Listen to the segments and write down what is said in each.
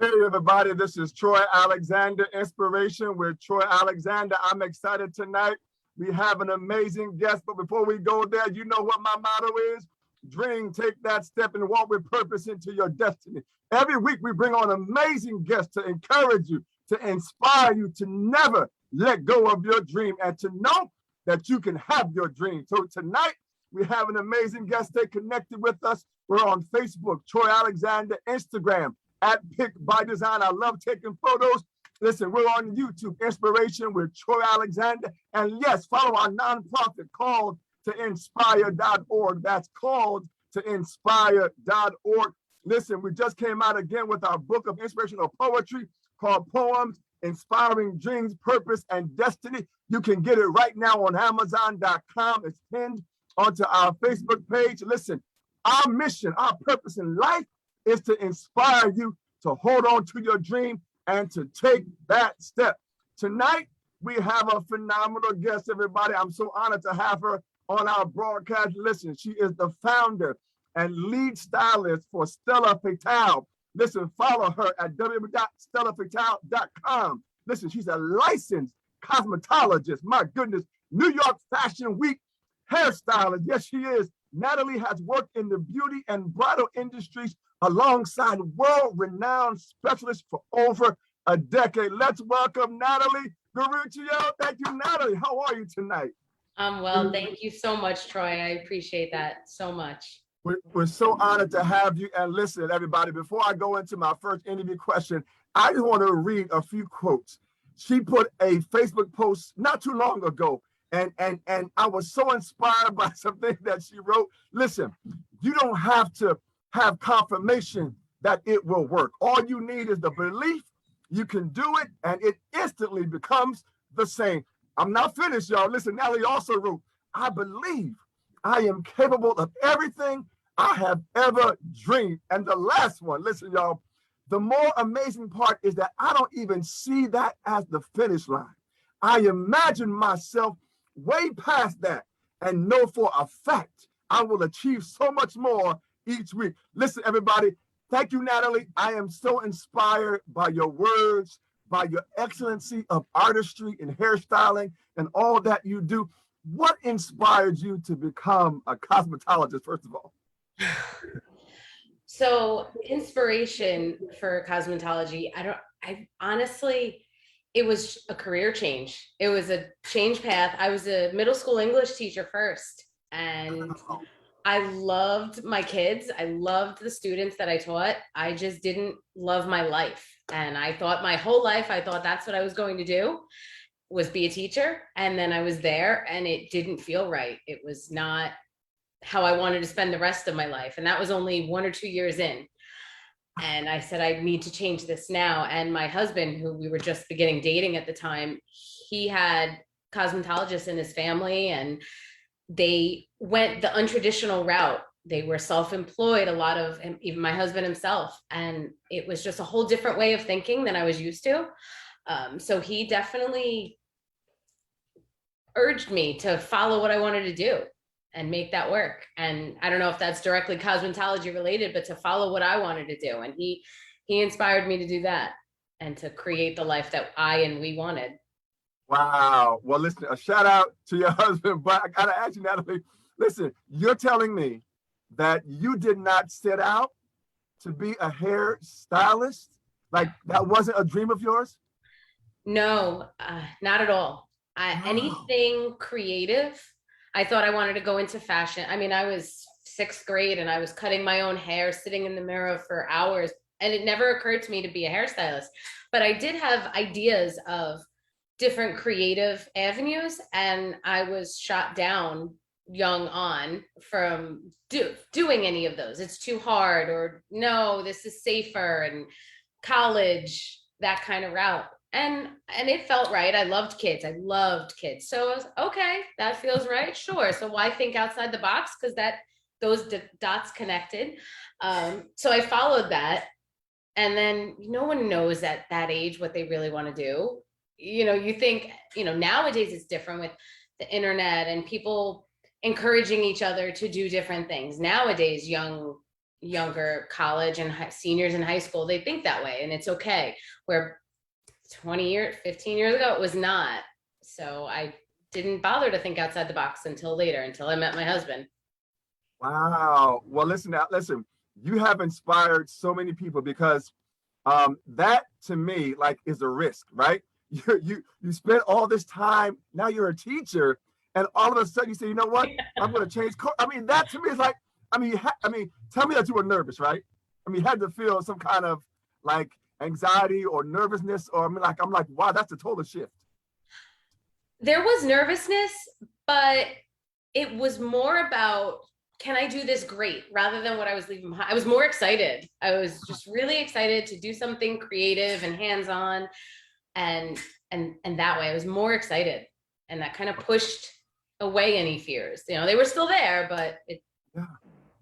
Hey everybody, this is Troy Alexander, Inspiration with Troy Alexander. I'm excited tonight. We have an amazing guest, but before we go there, you know what my motto is? Dream, take that step and walk with purpose into your destiny. Every week we bring on amazing guests to encourage you, to inspire you to never let go of your dream and to know that you can have your dream. So tonight we have an amazing guest. Stay connected with us. We're on Facebook, Troy Alexander, Instagram, at Pick by Design. I love taking photos. Listen, we're on YouTube, Inspiration with Troy Alexander. And yes, follow our nonprofit called to inspire.org. That's called to inspire.org. Listen, we just came out again with our book of inspirational poetry called Poems, Inspiring Dreams, Purpose, and Destiny. You can get it right now on Amazon.com. It's pinned onto our Facebook page. Listen, our mission, our purpose in life is to inspire you to hold on to your dream and to take that step. Tonight, we have a phenomenal guest, everybody. I'm so honored to have her on our broadcast. Listen, she is the founder and lead stylist for Stella Fatale. Listen, follow her at www.stellafatale.com. Listen, she's a licensed cosmetologist. My goodness, New York Fashion Week hairstylist. Yes, she is. Natali has worked in the beauty and bridal industries alongside world-renowned specialists for over a decade. Let's welcome Natali GARUCCIO. Thank you, Natali. How are you tonight? I'm well. Thank you so much, Troy. I appreciate that so much. We're so honored to have you. And listen, everybody, before I go into my first interview question, I just want to read a few quotes. She put a Facebook post not too long ago, and I was so inspired by something that she wrote. Listen, you don't have to have confirmation that it will work. All you need is the belief you can do it, and it instantly becomes the same. I'm not finished, y'all. Listen, Natali also wrote, I believe I am capable of everything I have ever dreamed. And the last one, listen, y'all, the more amazing part is that I don't even see that as the finish line. I imagine myself way past that and know for a fact I will achieve so much more each week. Listen, everybody, thank you, Natali. I am so inspired by your words, by your excellency of artistry and hairstyling and all that you do. What inspired you to become a cosmetologist, first of all? So inspiration for cosmetology, I honestly, it was a career change. It was a change path. I was a middle school English teacher first, and I loved my kids. I loved the students that I taught. I just didn't love my life. And I thought my whole life, I thought that's what I was going to do, was be a teacher. And then I was there and it didn't feel right. It was not how I wanted to spend the rest of my life. And that was only 1 or 2 years in. And I said, I need to change this now. And my husband, who we were just beginning dating at the time, he had cosmetologists in his family, and they went the untraditional route. They were self-employed, a lot of, even my husband himself. And it was just a whole different way of thinking than I was used to. So he definitely urged me to follow what I wanted to do and make that work. And I don't know if that's directly cosmetology related, but to follow what I wanted to do. And he inspired me to do that and to create the life that I and we wanted. Wow. Well, listen, a shout out to your husband, but I gotta ask you, Natali, listen, you're telling me that you did not set out to be a hairstylist? Like that wasn't a dream of yours? No, not at all. Anything creative. I thought I wanted to go into fashion. I mean, I was 6th grade and I was cutting my own hair, sitting in the mirror for hours. And it never occurred to me to be a hairstylist. But I did have ideas of different creative avenues. And I was shot down young on from doing any of those. It's too hard, or no, this is safer, and college, that kind of route. And it felt right. I loved kids. So I was, okay, that feels right. Sure. So why think outside the box? Because those dots connected. So I followed that. And then no one knows at that age what they really want to do. You know, you think, nowadays it's different with the internet and people encouraging each other to do different things. Nowadays, young younger college and seniors in high school, they think that way, and it's okay. Where 20 years, 15 years ago, it was not. So I didn't bother to think outside the box until later, until I met my husband. Wow. Well, listen now, listen, you have inspired so many people because that to me like is a risk, right? You spend all this time, now you're a teacher, and all of a sudden you say, you know what? I'm going to change. I mean, that to me is like, I mean, I mean, tell me that you were nervous, right? I mean, you had to feel some kind of like anxiety or nervousness, or I mean, like, I'm like, wow, that's a total shift. There was nervousness, but it was more about, can I do this great, rather than what I was leaving behind. I was more excited. I was just really excited to do something creative and hands-on, and that way I was more excited, and that kind of pushed away any fears. You know, they were still there, but Yeah.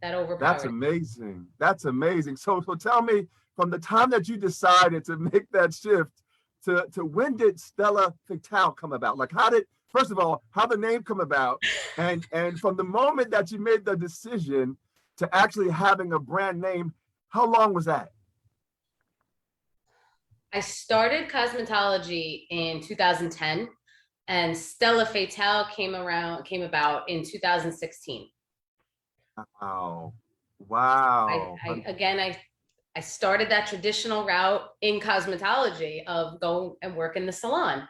that That's overpowered. amazing. That's amazing. So tell me, from the time that you decided to make that shift to when did Stella Fatale come about? Like, how did, first of all, how the name come about? And from the moment that you made the decision to actually having a brand name, how long was that? I started cosmetology in 2010, and Stella Fatale came about in 2016. Wow. I, Wow. I again, I started that traditional route in cosmetology of go and work in the salon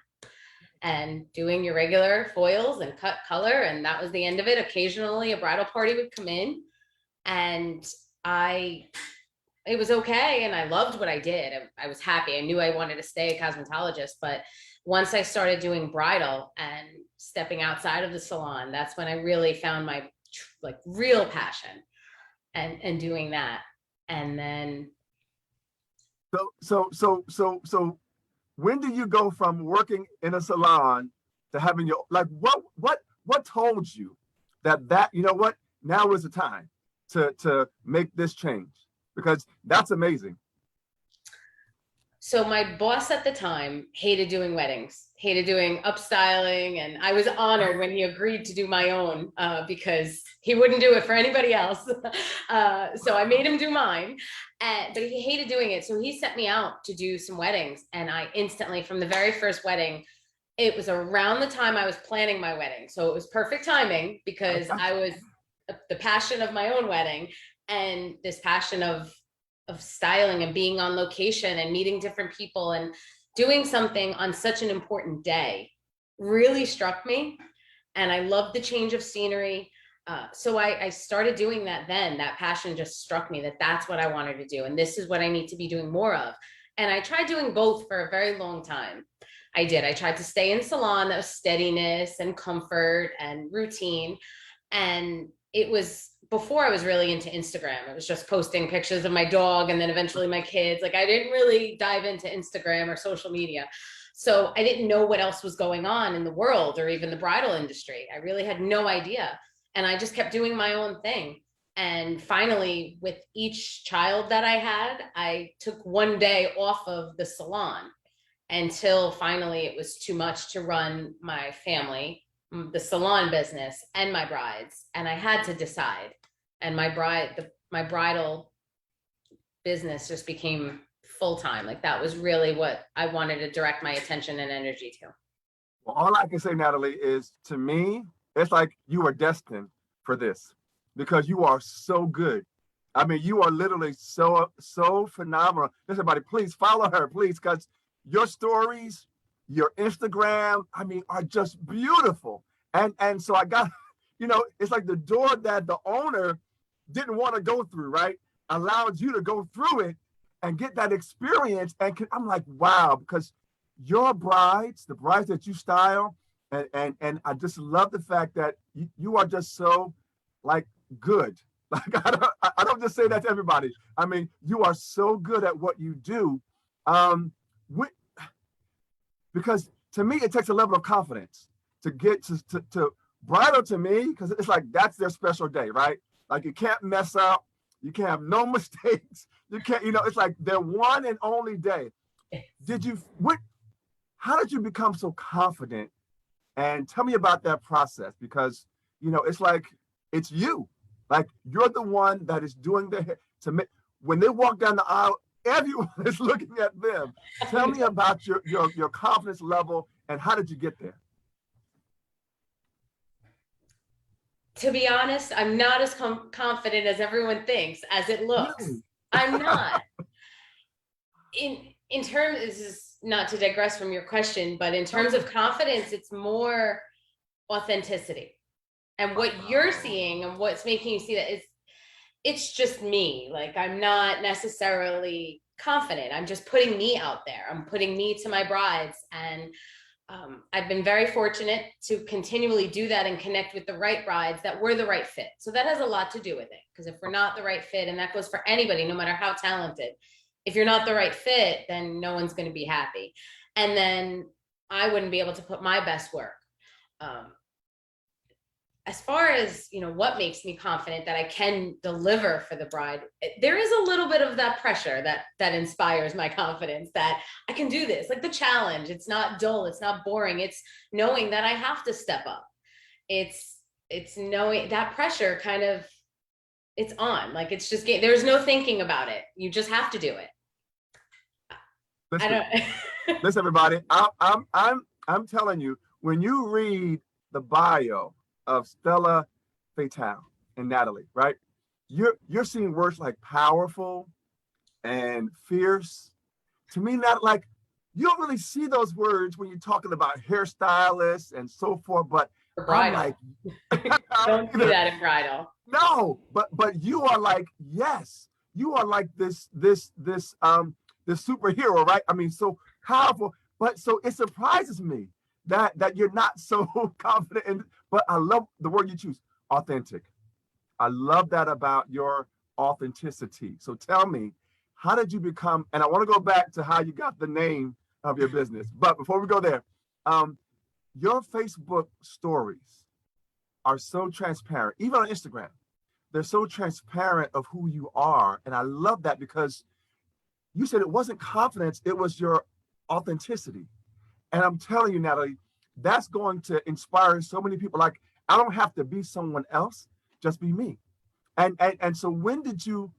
and doing your regular foils and cut color. And that was the end of it. Occasionally a bridal party would come in, and I, it was okay. And I loved what I did. I was happy. I knew I wanted to stay a cosmetologist, but once I started doing bridal and stepping outside of the salon, that's when I really found my like real passion and doing that. And then So when do you go from working in a salon to having your, like, what told you that you know what, now is the time to make this change, because that's amazing. so my boss at the time hated doing weddings, hated doing upstyling, and I was honored when he agreed to do my own, because he wouldn't do it for anybody else. So I made him do mine, but he hated doing it. So he sent me out to do some weddings, and I instantly, from the very first wedding, it was around the time I was planning my wedding. So it was perfect timing because I was the passion of my own wedding, and this passion of styling and being on location and meeting different people and doing something on such an important day really struck me. And I loved the change of scenery. So I started doing that then. That passion just struck me that that's what I wanted to do. And this is what I need to be doing more of. And I tried doing both for a very long time. I did. I tried to stay in salon, that was steadiness and comfort and routine. And it was before I was really into Instagram. It was just posting pictures of my dog and then eventually my kids. Like I didn't really dive into Instagram or social media. So I didn't know what else was going on in the world or even the bridal industry. I really had no idea. And I just kept doing my own thing. And finally, with each child that I had, I took one day off of the salon until finally it was too much to run my family, the salon business, and my brides. And I had to decide. And my bridal business just became full time. Like that was really what I wanted to direct my attention and energy to. Well, all I can say, Natalie, is to me, it's like you are destined for this because you are so good. I mean, you are literally so phenomenal. Listen, everybody, please follow her, please, because your stories, your Instagram, I mean, are just beautiful. And so I got, you know, it's like the door that the owner didn't want to go through, right? Allowed you to go through it and get that experience. And I'm like, wow, because your brides, the brides that you style, and I just love the fact that you are just so like good. Like I don't just say that to everybody. I mean, you are so good at what you do. Um, because to me, it takes a level of confidence to get to bridal to me, because it's like that's their special day, right? Like you can't mess up, you can't have no mistakes, you can't, you know, it's like their one and only day. Did you what? How did you become so confident? And tell me about that process, because you know it's like it's you, like you're the one that is doing the hair. to make, when they walk down the aisle, everyone is looking at them. Tell me about your confidence level and how did you get there? To be honest, I'm not as confident as everyone thinks, as it looks. Really? I'm not. In terms, this is not to digress from your question, but in terms of confidence, it's more authenticity. And what you're seeing and what's making you see that is, it's just me. Like, I'm not necessarily confident. I'm just putting me out there. I'm putting me to my brides. And I've been very fortunate to continually do that and connect with the right brides that were the right fit. So that has a lot to do with it. Because if we're not the right fit, and that goes for anybody, no matter how talented, if you're not the right fit, then no one's going to be happy. And then I wouldn't be able to put my best work. As far as, you know, what makes me confident that I can deliver for the bride, there is a little bit of that pressure that inspires my confidence that I can do this. Like the challenge, it's not dull, it's not boring. It's knowing that I have to step up. It's knowing that pressure kind of, it's on. Like, it's just, there's no thinking about it. You just have to do it. Listen, I don't. listen, everybody. I'm telling you, when you read the bio of Stella, Fatale, and Natali, right? You're seeing words like powerful and fierce. To me, not like, you don't really see those words when you're talking about hairstylists and so forth. But I'm Bridal. like, Don't do that in bridal. no, but you are like, yes, you are like this superhero, right? I mean, so powerful. But so it surprises me that you're not so confident in, but I love the word you choose, authentic. I love that about your authenticity. So tell me, how did you become, and I want to go back to how you got the name of your business. But before we go there, your Facebook stories are so transparent, even on Instagram. They're so transparent of who you are. And I love that because you said it wasn't confidence, it was your authenticity. And I'm telling you, Natali, that's going to inspire so many people. Like, I don't have to be someone else, just be me. And so when did you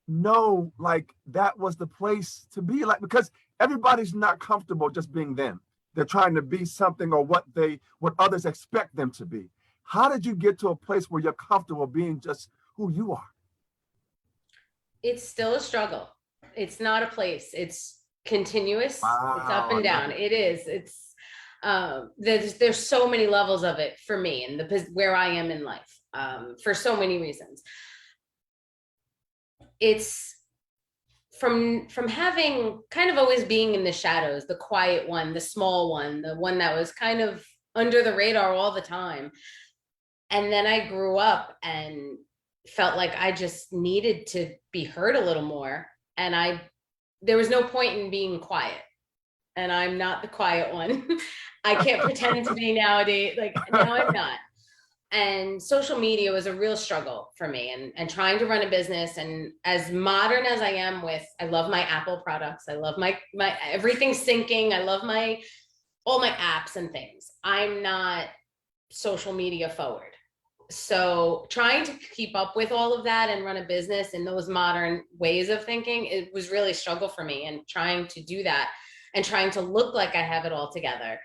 know, like, that was the place to be? Like, because everybody's not comfortable just being them. They're trying to be something or what others expect them to be. How did you get to a place where you're comfortable being just who you are? It's still a struggle. It's not a place. It's continuous. Wow, It's up and I love down. it. It is. It's there's so many levels of it for me and where I am in life, for so many reasons. It's from having kind of always being in the shadows, the quiet one, the small one, the one that was kind of under the radar all the time. And then I grew up and felt like I just needed to be heard a little more. And there was no point in being quiet. And I'm not the quiet one. I can't pretend to be nowadays. Like, now I'm not. And social media was a real struggle for me, and trying to run a business. And as modern as I am I love my Apple products. I love my everything syncing. I love all my apps and things. I'm not social media forward. So trying to keep up with all of that and run a business in those modern ways of thinking, it was really a struggle for me. And trying to do that and trying to look like I have it all together,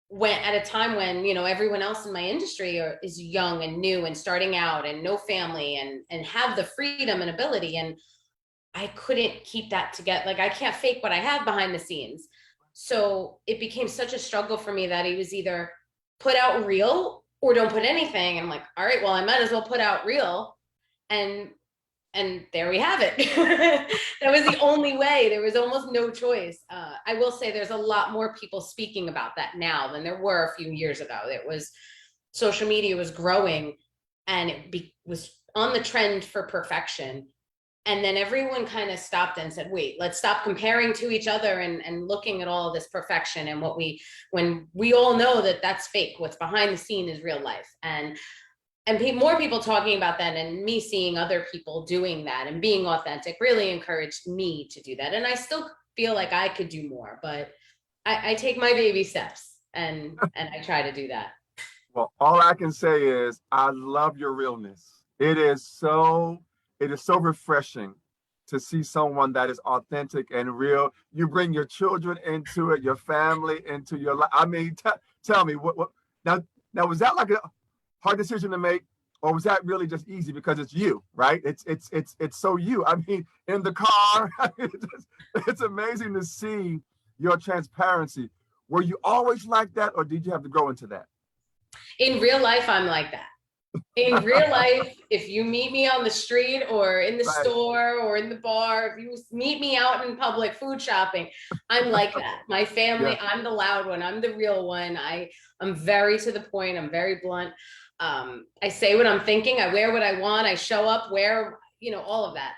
when at a time when, you know, everyone else in my industry is young and new and starting out and no family and have the freedom and ability. And I couldn't keep that together. Like, I can't fake what I have behind the scenes. So it became such a struggle for me that it was either put out real or don't put anything. And I'm like, all right, well, I might as well put out real. And there we have it. That was the only way. There was almost no choice. I will say there's a lot more people speaking about that now than there were a few years ago. Social media was growing and it was on the trend for perfection. And then everyone kind of stopped and said, wait, let's stop comparing to each other and looking at all of this perfection and when we all know that that's fake. What's behind the scene is real life. And more people talking about that and me seeing other people doing that and being authentic really encouraged me to do that. And I still feel like I could do more, but I take my baby steps and I try to do that. Well, all I can say is I love your realness. It is so it is so refreshing to see someone that is authentic and real. You bring your children into it, your family into your life. I mean, tell me what now was that like a hard decision to make, or was that really just easy because it's you, right? It's so you. I mean, in the car, it's amazing to see your transparency. Were you always like that, or did you have to grow into that? In real life, I'm like that. In real life, if you meet me on the street or in the Right. store or in the bar, if you meet me out in public food shopping, I'm like that. My family, Yeah. I'm the loud one. I'm the real one. I'm very to the point. I'm very blunt. I say what I'm thinking. I wear what I want. I show up where, all of that.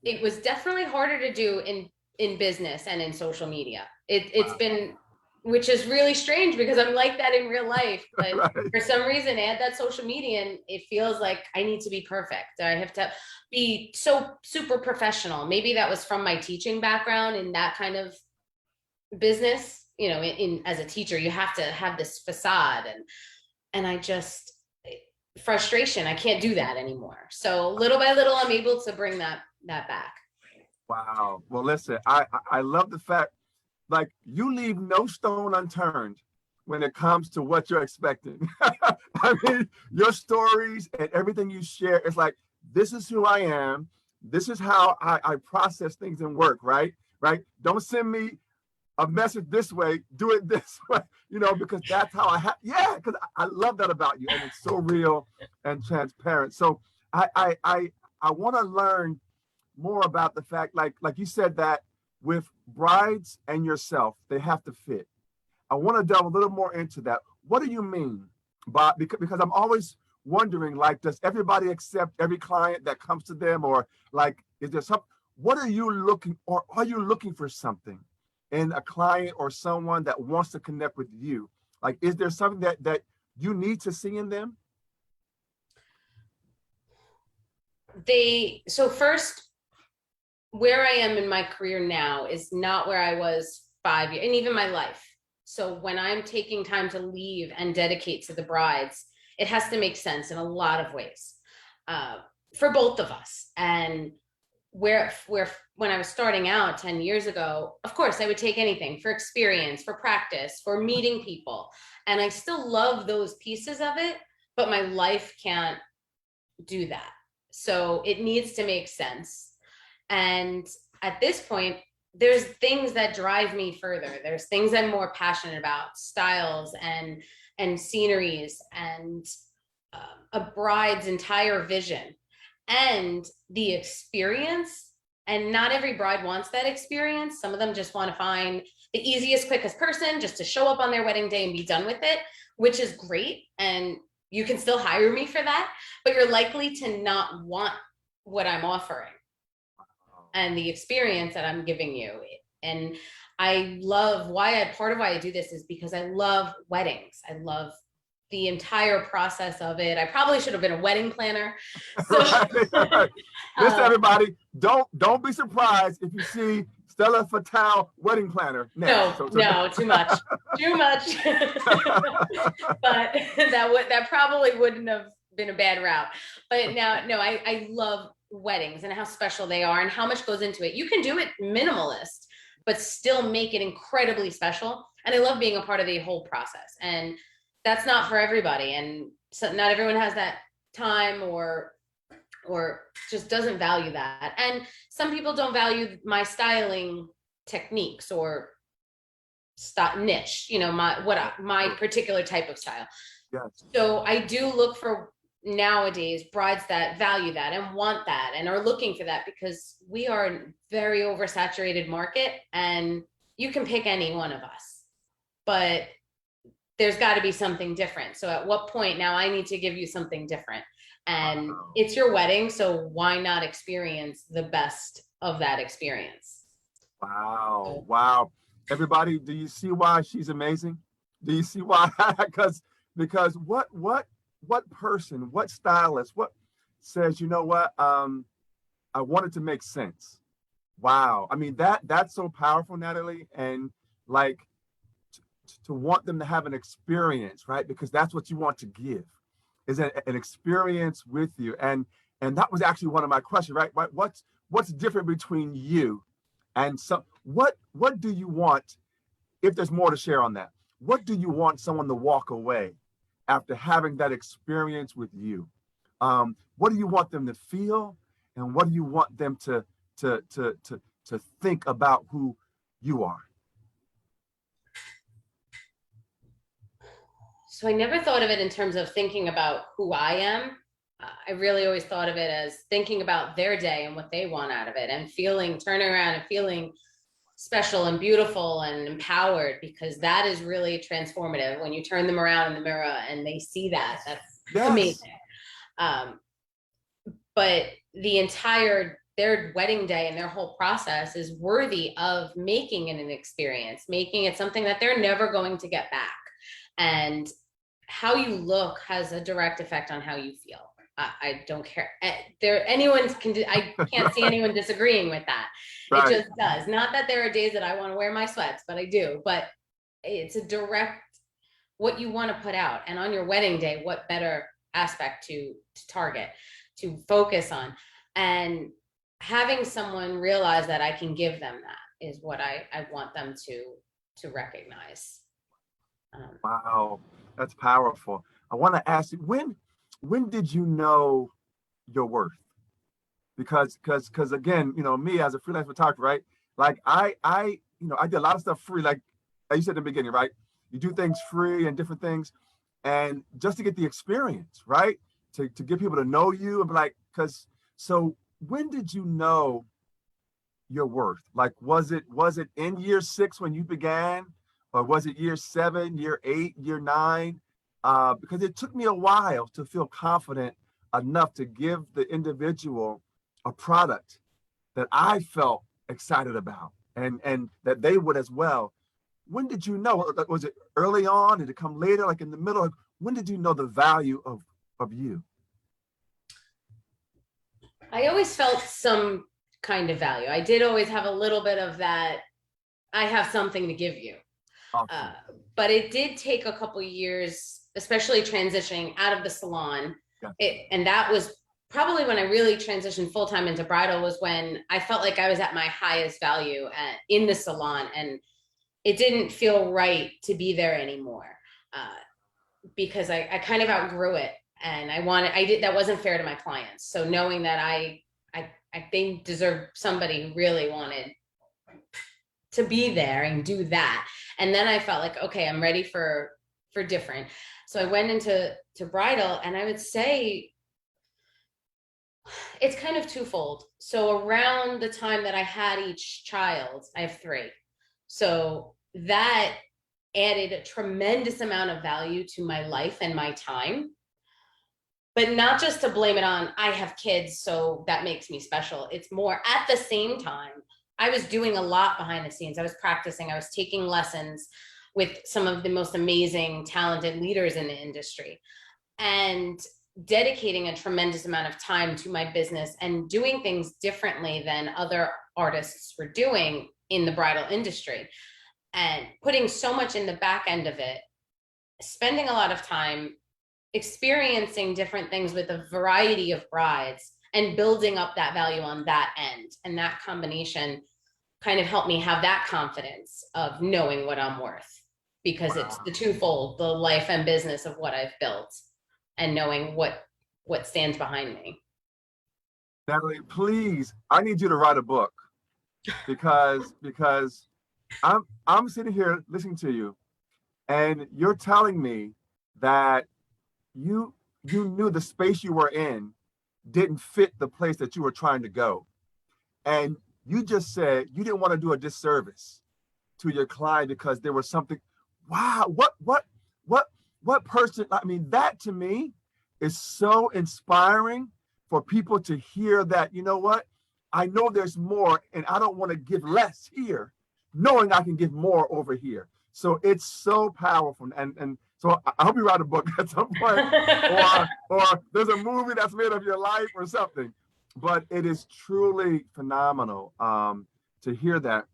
It was definitely harder to do in business and in social media. It's been, which is really strange because I'm like that in real life, but Right. for some reason add that social media and it feels like I need to be perfect. I have to be so super professional. Maybe that was from my teaching background in that kind of business, in as a teacher, you have to have this facade and I just frustration. I can't do that anymore. So little by little, I'm able to bring that back. Wow. Well, listen, I love the fact, like, you leave no stone unturned when it comes to what you're expecting. I mean, your stories and everything you share, it's like, this is who I am. This is how I process things and work, right? Right? Don't send me a message this way, do it this way, because that's how because I love that about you. And it's so real and transparent. So I want to learn more about the fact, like you said, that with brides and yourself, they have to fit. I want to delve a little more into that. What do you mean by, because I'm always wondering, like, does everybody accept every client that comes to them, or like, is there some, what are you looking, or are you looking for something in a client or someone that wants to connect with you? Like, is there something that you need to see in them? So first, where I am in my career now is not where I was 5 years, and even my life. So when I'm taking time to leave and dedicate to the brides, it has to make sense in a lot of ways for both of us. And where when I was starting out 10 years ago, of course, I would take anything for experience, for practice, for meeting people. And I still love those pieces of it, but my life can't do that. So it needs to make sense. And at this point, there's things that drive me further. There's things I'm more passionate about, styles and sceneries and a bride's entire vision and the experience. And not every bride wants that experience. Some of them just want to find the easiest, quickest person just to show up on their wedding day and be done with it, which is great. And you can still hire me for that, but you're likely to not want what I'm offering and the experience that I'm giving you. And I love part of why I do this is because I love weddings. I love the entire process of it. I probably should have been a wedding planner. So, right. Listen, everybody, don't be surprised if you see Stella Fatale wedding planner next. No, too much. But that probably wouldn't have been a bad route. But now, no, I love weddings and how special they are and how much goes into it. You can do it minimalist, but still make it incredibly special. And I love being a part of the whole process. And that's not for everybody. And so not everyone has that time or just doesn't value that. And some people don't value my styling techniques or niche, my particular type of style. Yes. So I do look for nowadays brides that value that and want that and are looking for that, because we are a very oversaturated market and you can pick any one of us, but there's got to be something different. So at what point now I need to give you something different, and it's your wedding, so why not experience the best of that experience? Wow. Everybody, do you see why she's amazing? Do you see why? because what person, what stylist, what says, you know what, I want it to make sense. Wow. I mean, that's so powerful, Natali. And like, to want them to have an experience, right? Because that's what you want to give, is an experience with you. And And that was actually one of my questions, right? What's different between you and some, what do you want, if there's more to share on that, what do you want someone to walk away after having that experience with you? What do you want them to feel? And what do you want them to think about who you are? So I never thought of it in terms of thinking about who I am. I really always thought of it as thinking about their day and what they want out of it, and turning around and feeling special and beautiful and empowered, because that is really transformative when you turn them around in the mirror and they see that. That's amazing. But their wedding day and their whole process is worthy of making it an experience, making it something that they're never going to get back. And how you look has a direct effect on how you feel. I don't care. I can't see anyone disagreeing with that. Right. It just does. Not that there are days that I want to wear my sweats, but I do. But it's a direct, what you want to put out. And on your wedding day, what better aspect to target, to focus on. And having someone realize that I can give them that is what I want them to recognize. Wow, that's powerful. I want to ask you, when did you know your worth? Because again, me as a freelance photographer, right? Like I did a lot of stuff free, like you said in the beginning, right? You do things free and different things, and just to get the experience, right? To get people to know you and be like, so when did you know your worth? Like, was it in year 6 when you began, or was it year 7, year 8, year 9? Because it took me a while to feel confident enough to give the individual a product that I felt excited about, and that they would as well. When did you know? Was it early on? Did it come later, like in the middle? When did you know the value of you? I always felt some kind of value. I did always have a little bit of that. I have something to give you. Awesome. But it did take a couple of years, especially transitioning out of the salon. Yeah. And that was probably when I really transitioned full-time into bridal, was when I felt like I was at my highest value in the salon, and it didn't feel right to be there anymore, because I kind of outgrew it, and that wasn't fair to my clients. So knowing that I think deserved somebody who really wanted to be there and do that. And then I felt like, okay, I'm ready for different. So I went into bridal, and I would say it's kind of twofold. So around the time that I had each child, I have 3. So that added a tremendous amount of value to my life and my time. But not just to blame it on, I have kids, so that makes me special. It's more, at the same time, I was doing a lot behind the scenes. I was practicing, I was taking lessons with some of the most amazing, talented leaders in the industry, and dedicating a tremendous amount of time to my business and doing things differently than other artists were doing in the bridal industry, and putting so much in the back end of it, spending a lot of time experiencing different things with a variety of brides and building up that value on that end. And that combination kind of helped me have that confidence of knowing what I'm worth, because wow. It's the twofold, the life and business of what I've built, and knowing what stands behind me. Natali, please, I need you to write a book, because I'm sitting here listening to you, and you're telling me that you knew the space you were in didn't fit the place that you were trying to go. And you just said you didn't want to do a disservice to your client because there was something. Wow, what person, I mean, that to me is so inspiring, for people to hear that, you know what, I know there's more, and I don't want to give less here, knowing I can give more over here. So it's so powerful. And so I hope you write a book at some point, or there's a movie that's made of your life or something. But it is truly phenomenal to hear that.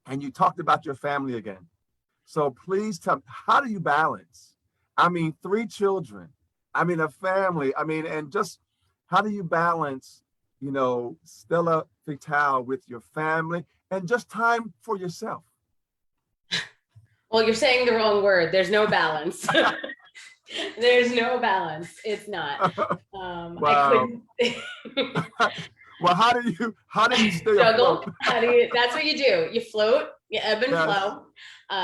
And you talked about your family again. So please tell me, how do you balance? I mean, 3 children, I mean, a family, I mean, and just how do you balance, you know, Stella Fatale with your family and just time for yourself? Well, you're saying the wrong word. There's no balance. There's no balance. It's not. I Wow. couldn't. Well, how do you stay Juggle. afloat? That's what you do. You float, you ebb and Yes. flow.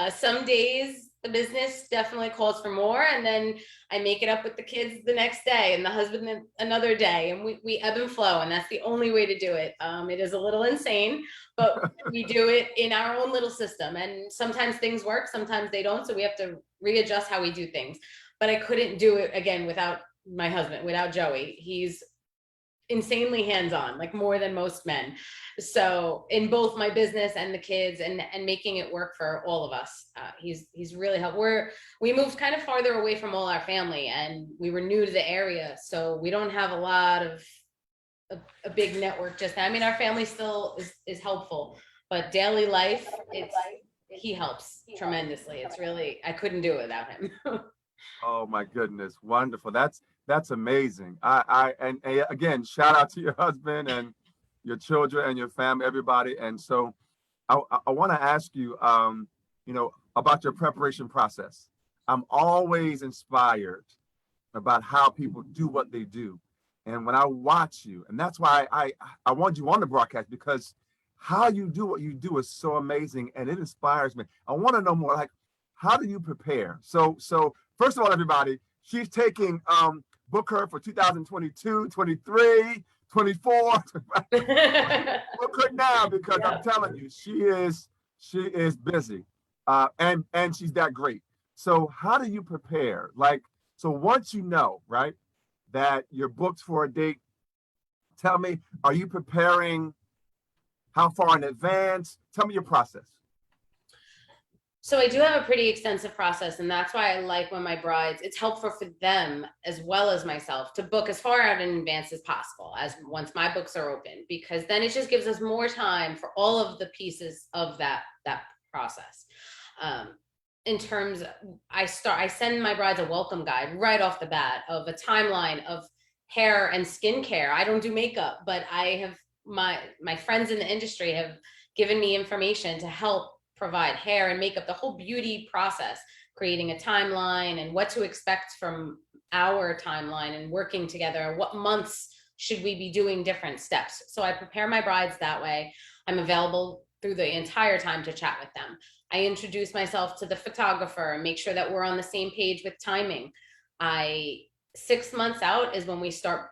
Some days the business definitely calls for more, and then I make it up with the kids the next day and the husband another day, and we ebb and flow, and that's the only way to do it. It is a little insane, but we do it in our own little system, and sometimes things work, sometimes they don't, so we have to readjust how we do things. But I couldn't do it again without my husband, without Joey. He's insanely hands-on, like more than most men. So in both my business and the kids, and making it work for all of us, he's really helped. We moved kind of farther away from all our family, and we were new to the area, so we don't have a lot of a big network just now. I mean, our family still is helpful, but daily life, he helps tremendously. It's really, I couldn't do it without him. Oh my goodness, wonderful. That's amazing. And again, shout out to your husband and your children and your family, everybody. And so I want to ask you, you know, about your preparation process. I'm always inspired about how people do what they do. And when I watch you, and that's why I want you on the broadcast, because how you do what you do is so amazing and it inspires me. I want to know more, like, how do you prepare? So first of all, everybody, she's taking book her for 2022, 23, 24. Book her now, because I'm telling you, she is busy. And she's that great. So how do you prepare? Like, so once you know, right, that you're booked for a date, tell me, are you preparing how far in advance? Tell me your process. So I do have a pretty extensive process, and that's why I like when my brides, it's helpful for them as well as myself to book as far out in advance as possible, as once my books are open, because then it just gives us more time for all of the pieces of that process. In terms, I send my brides a welcome guide right off the bat of a timeline of hair and skincare. I don't do makeup, but I have my friends in the industry have given me information to help provide hair and makeup, the whole beauty process, creating a timeline and what to expect from our timeline and working together. What months should we be doing different steps? So I prepare my brides that way. I'm available through the entire time to chat with them. I introduce myself to the photographer and make sure that we're on the same page with timing. 6 months out is when we start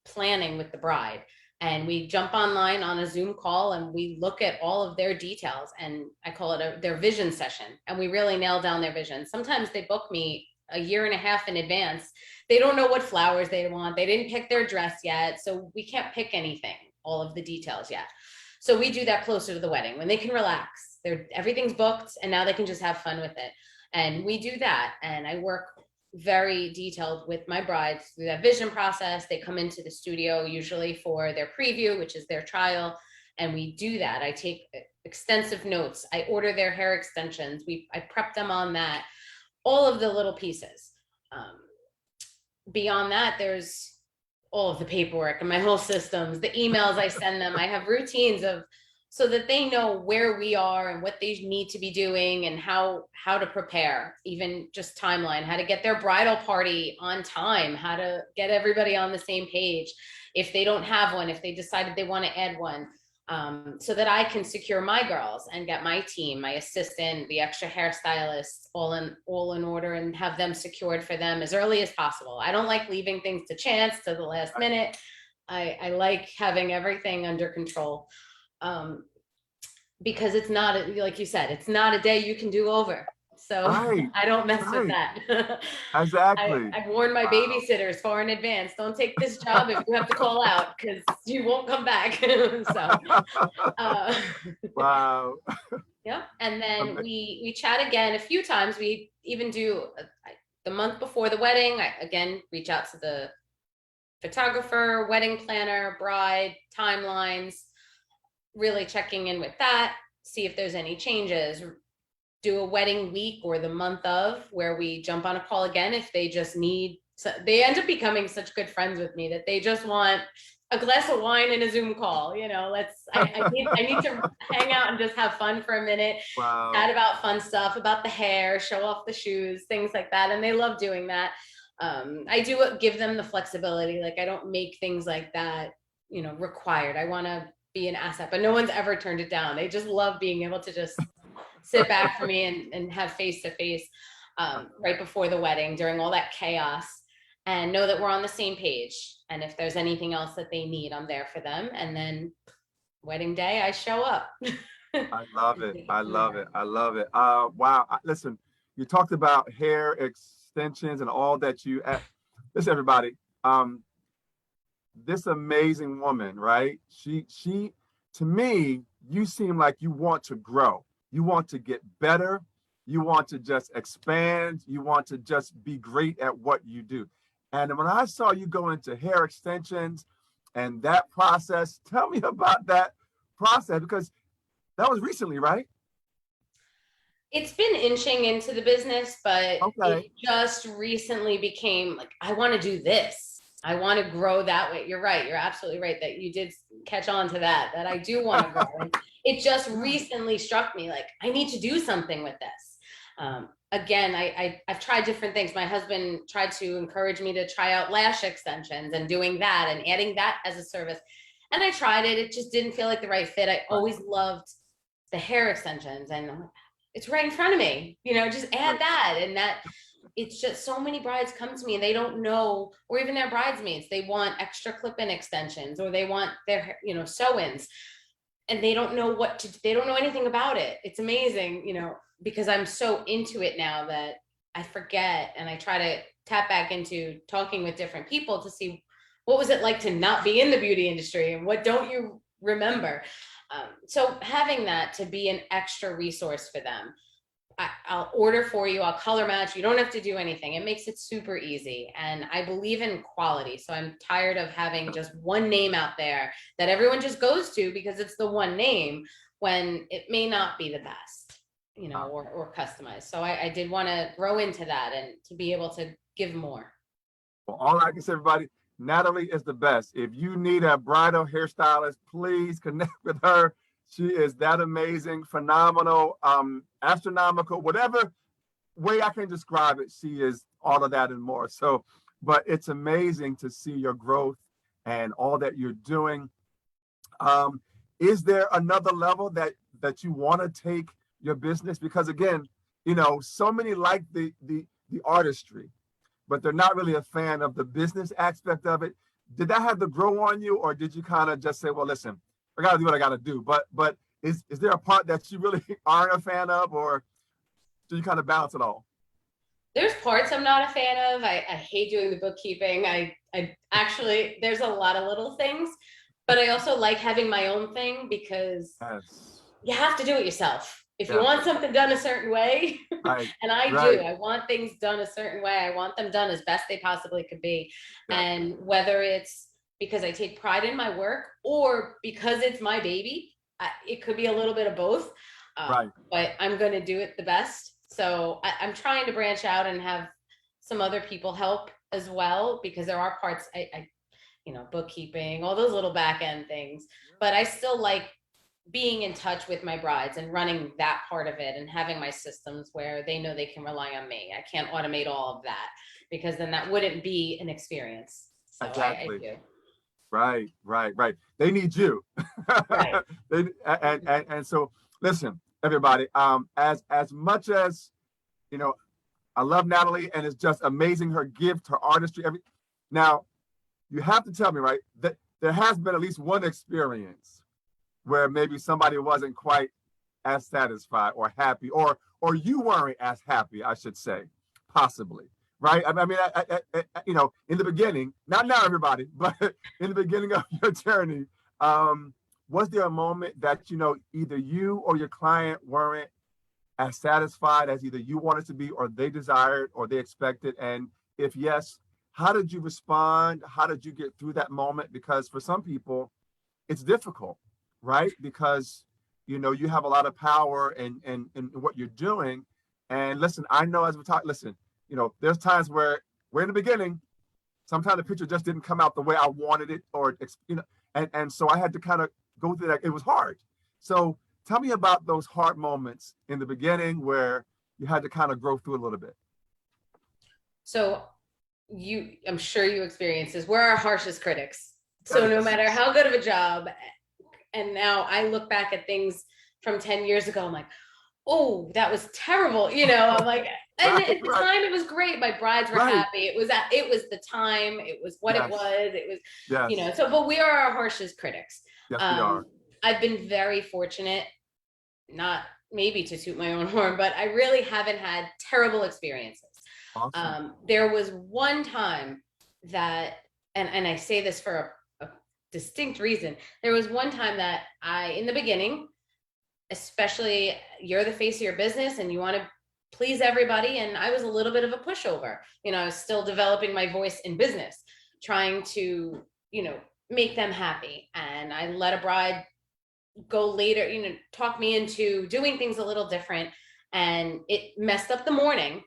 planning with the bride, and we jump online on a Zoom call and we look at all of their details, and I call it their vision session, and we really nail down their vision. Sometimes they book me a year and a half in advance. They don't know what flowers they want. They didn't pick their dress yet, so we can't pick anything, all of the details yet. So we do that closer to the wedding when they can relax. Everything's booked, and now they can just have fun with it. And we do that, and I work very detailed with my brides through that vision process. They come into the studio usually for their preview, which is their trial, and we do that. I take extensive notes. I order their hair extensions. I prep them on that, all of the little pieces. Beyond that, there's all of the paperwork and my whole systems, the emails I send them. I have routines so that they know where we are and what they need to be doing and how to prepare, even just timeline, how to get their bridal party on time, how to get everybody on the same page. If they don't have one, if they decided they want to add one, so that I can secure my girls and get my team, my assistant, the extra hairstylist, all in order, and have them secured for them as early as possible. I don't like leaving things to chance, to the last minute. I like having everything under control. Because it's not, like you said, it's not a day you can do over. So Right, I don't mess with right. that. Exactly. I've warned my babysitters far in advance. Don't take this job if you have to call out, because you won't come back. So, Wow. yeah. And then we chat again a few times. We even do the month before the wedding. I again reach out to the photographer, wedding planner, bride, timelines, really checking in with that, see if there's any changes. Do a wedding week or the month of, where we jump on a call again if they just need So they end up becoming such good friends with me that they just want a glass of wine and a Zoom call. I need to hang out and just have fun for a minute, Wow. chat about fun stuff, about the hair, show off the shoes, things like that. And they love doing that. I do give them the flexibility. Like, I don't make things like that, required. I want to be an asset, but no one's ever turned it down. They just love being able to just sit back for me and have face to face right before the wedding during all that chaos, and know that we're on the same page. And if there's anything else that they need, I'm there for them. And then wedding day, I show up. I love it. I love it. I love it. Wow. Listen, you talked about hair extensions and all that you listen, everybody. This amazing woman, right? She to me, you seem like you want to grow. You want to get better. You want to just expand. You want to just be great at what you do. And when I saw you go into hair extensions and that process, tell me about that process, because that was recently, right? It's been inching into the business, but Okay. it just recently became like, I want to do this. I want to grow that way. You're right. You're absolutely right that you did catch on to that I do want to grow. And it just recently struck me like, I need to do something with this. Again, I've tried different things. My husband tried to encourage me to try out lash extensions and doing that and adding that as a service. And I tried it. It just didn't feel like the right fit. I always loved the hair extensions, and it's right in front of me, just add that. And that, it's just so many brides come to me and they don't know, or even their bridesmaids, they want extra clip-in extensions, or they want their, sew-ins, and they don't know they don't know anything about it. It's amazing, because I'm so into it now that I forget, and I try to tap back into talking with different people to see what was it like to not be in the beauty industry and what don't you remember. So having that to be an extra resource for them, I'll order for you, I'll color match. You don't have to do anything. It makes it super easy. And I believe in quality. So I'm tired of having just one name out there that everyone just goes to because it's the one name, when it may not be the best, or customized. So I did want to grow into that and to be able to give more. Well, all I can say, everybody, Natali is the best. If you need a bridal hairstylist, please connect with her. She is that amazing, phenomenal, astronomical, whatever way I can describe it. She is all of that and more. So, but it's amazing to see your growth and all that you're doing. Is there another level that you want to take your business? Because again, so many like the artistry, but they're not really a fan of the business aspect of it. Did that have to grow on you, or did you kind of just say, well, listen, I got to do what I got to do? But is there a part that you really aren't a fan of, or do you kind of balance it all? There's parts I'm not a fan of. I hate doing the bookkeeping. I actually, there's a lot of little things, but I also like having my own thing, because Yes. you have to do it yourself. If you Yeah. want something done a certain way, Right. and I Right. do, I want things done a certain way. I want them done as best they possibly could be. Yeah. And whether it's because I take pride in my work or because it's my baby, it could be a little bit of both. Right. But I'm going to do it the best. So I'm trying to branch out and have some other people help as well, because there are parts bookkeeping, all those little back end things, but I still like being in touch with my brides and running that part of it and having my systems where they know they can rely on me. I can't automate all of that, because then that wouldn't be an experience. So Exactly. I do. Right. They need you. Right. And so listen, everybody, as much as I love Natali, and it's just amazing, her gift, her artistry. Now, you have to tell me, right, that there has been at least one experience where maybe somebody wasn't quite as satisfied or happy, or you weren't as happy, I should say, possibly, right? I mean, in the beginning, not now, everybody, but in the beginning of your journey, was there a moment that either you or your client weren't as satisfied as either you wanted to be, or they desired, or they expected? And if yes, how did you respond? How did you get through that moment? Because for some people, it's difficult, right? Because you have a lot of power in what you're doing. And listen, I know as we talk, listen, there's times where we're in the beginning, sometimes the picture just didn't come out the way I wanted it, or and so I had to kind of go through that. It was hard. So tell me about those hard moments in the beginning where you had to kind of grow through a little bit. So I'm sure you experience this. We're our harshest critics. So no matter how good of a job, and now I look back at things from 10 years ago, I'm like, oh, that was terrible. I'm like, and at the time it was great. My brides were happy. It was the time, it was what it was. It was, so, but we are our harshest critics. Yes, we are. I've been very fortunate, not maybe to toot my own horn, but I really haven't had terrible experiences. Awesome. There was one time that, and I say this for a distinct reason. There was one time that in the beginning, especially, you're the face of your business and you want to please everybody. And I was a little bit of a pushover. I was still developing my voice in business, trying to, make them happy. And I let a bride go later, talk me into doing things a little different. And it messed up the morning.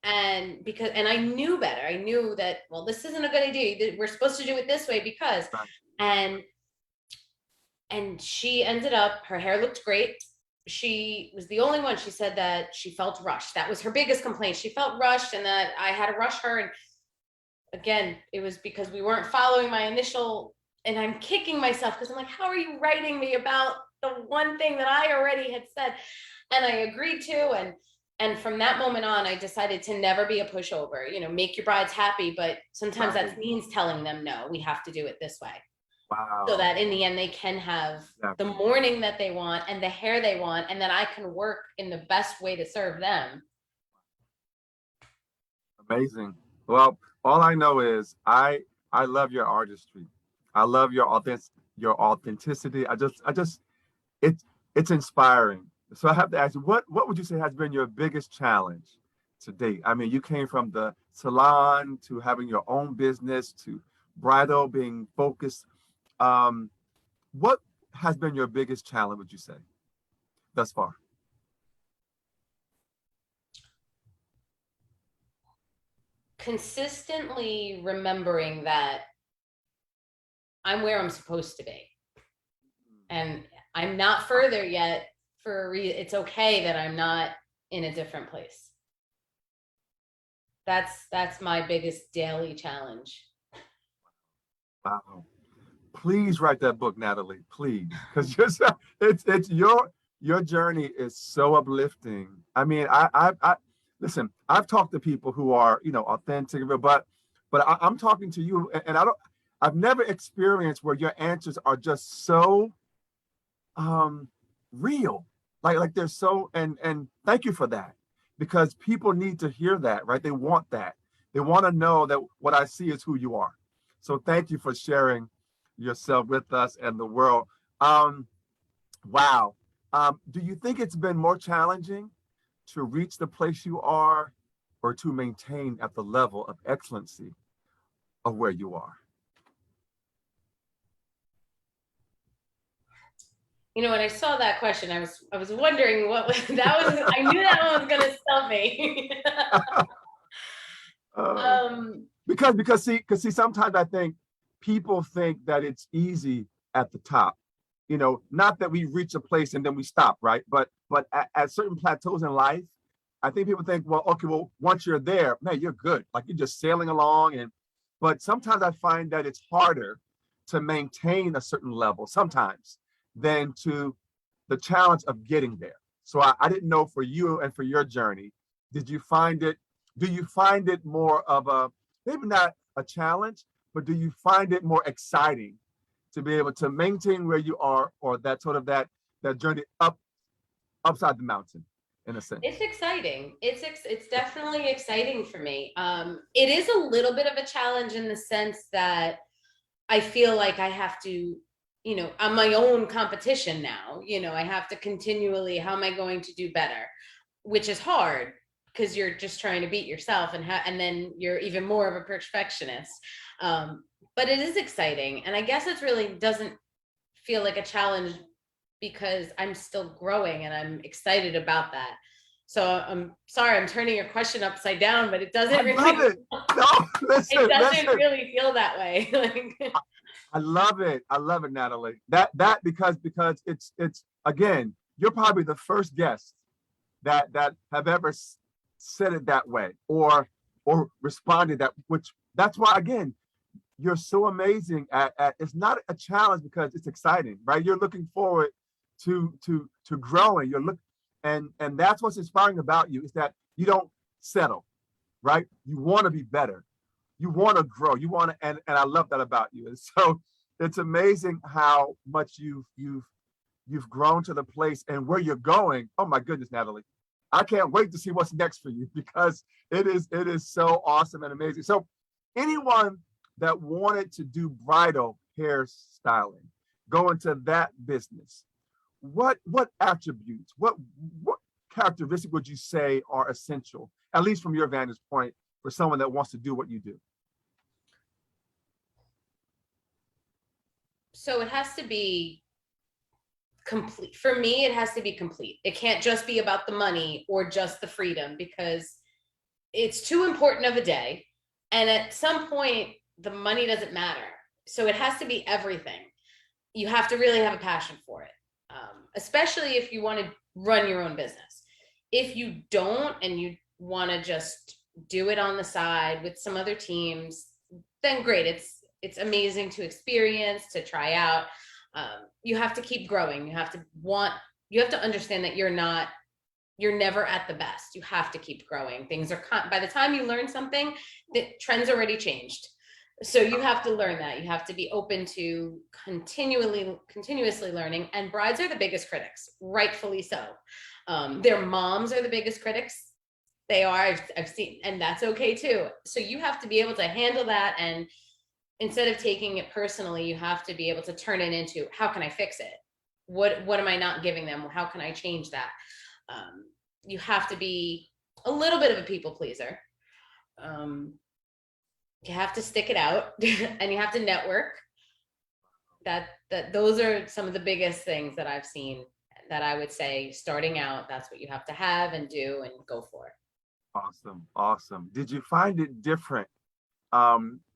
And I knew better. I knew that, well, this isn't a good idea. We're supposed to do it this way because, and she ended up, her hair looked great. She was the only one. She said that she felt rushed. That was her biggest complaint. She felt rushed and that I had to rush her. And again, it was because we weren't following my initial, and I'm kicking myself because I'm like, how are you writing me about the one thing that I already had said? And I agreed to, and from that moment on, I decided to never be a pushover, make your brides happy, but sometimes that means telling them, no, we have to do it this way. Wow. So that in the end, they can have the morning that they want and the hair they want, and that I can work in the best way to serve them. Amazing. Well, all I know is I love your artistry. I love your authenticity. It's inspiring. So I have to ask you, what would you say has been your biggest challenge to date? I mean, you came from the salon to having your own business to bridal, being focused. What has been your biggest challenge, would you say, thus far? Consistently remembering that I'm where I'm supposed to be. And I'm not further yet for a reason. It's okay that I'm not in a different place. That's my biggest daily challenge. Wow. Please write that book, Natali, please. Because it's your journey is so uplifting. I mean, I listen, I've talked to people who are, authentic, but I'm talking to you, and I've never experienced where your answers are just so real. Like they're so, and thank you for that, because people need to hear that, right? They want that. They want to know that what I see is who you are. So thank you for sharing yourself with us and the world. Wow. Do you think it's been more challenging to reach the place you are, or to maintain at the level of excellency of where you are? When I saw that question, I was wondering what was that was. I knew that one was gonna stump me. Because see, sometimes I think people think that it's easy at the top. Not that we reach a place and then we stop, right? But at certain plateaus in life, I think people think, well, okay, well, once you're there, man, you're good. Like you're just sailing along. But sometimes I find that it's harder to maintain a certain level sometimes than to the challenge of getting there. So I didn't know, for you and for your journey, do you find it more of a, maybe not a challenge, but do you find it more exciting to be able to maintain where you are, or that sort of that journey upside the mountain, in a sense? It's exciting. It's definitely exciting for me. It is a little bit of a challenge in the sense that I feel like I have to, I'm my own competition now. I have to continually, how am I going to do better? Which is hard because you're just trying to beat yourself, and then you're even more of a perfectionist. But it is exciting. And I guess it really doesn't feel like a challenge because I'm still growing and I'm excited about that. So I'm sorry, I'm turning your question upside down, but it doesn't I love really, it. No, listen, it doesn't listen. really feel that way. Like, I love it. I love it, Natalie. That because it's again, you're probably the first guest that have ever said it that way or responded that, which that's why again, you're so amazing at it's not a challenge because it's exciting, right? You're looking forward to growing. And that's what's inspiring about you is that you don't settle, right? You want to be better. You want to grow. You want to, and I love that about you. And so it's amazing how much you've grown to the place and where you're going. Oh my goodness, Natalie. I can't wait to see what's next for you because it is so awesome and amazing. So anyone that wanted to do bridal hairstyling, go into that business, what attributes, what characteristics would you say are essential, at least from your vantage point, for someone that wants to do what you do? so it has to be complete. For me, it has to be complete. It can't just be about the money or just the freedom, because it's too important of a day. And at some point, the money doesn't matter. So it has to be everything. You have to really have a passion for it, especially if you want to run your own business. If you don't and you want to just do it on the side with some other teams, then great. It's amazing to experience, to try out. You have to keep growing. You have to understand that you're never at the best. You have to keep growing. Things are, by the time you learn something, the trends already changed. So you have to learn that. You have to be open to continuously learning. And brides are the biggest critics, rightfully so. Their moms are the biggest critics. They are, I've seen, and that's okay too. So you have to be able to handle that. And instead of taking it personally, you have to be able to turn it into, how can I fix it? What am I not giving them? How can I change that? You have to be a little bit of a people pleaser. You have to stick it out and you have to network. That those are some of the biggest things that I've seen, that I would say starting out, that's what you have to have and do and go for. Awesome. Awesome. Did you find it different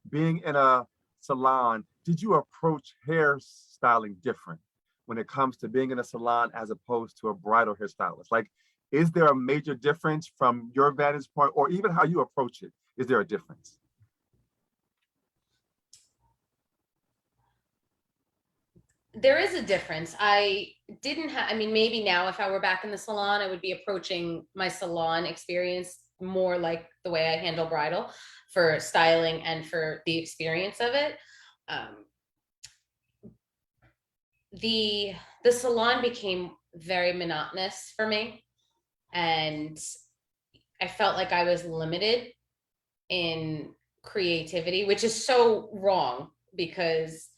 being in a salon? Did you approach hairstyling different when it comes to being in a salon as opposed to a bridal hairstylist? Like, is there a major difference from your vantage point, or even how you approach it? Is there a difference? There is a difference. I mean, maybe now if I were back in the salon, I would be approaching my salon experience more like the way I handle bridal, for styling and for the experience of it. The salon became very monotonous for me, and I felt like I was limited in creativity, which is so wrong, because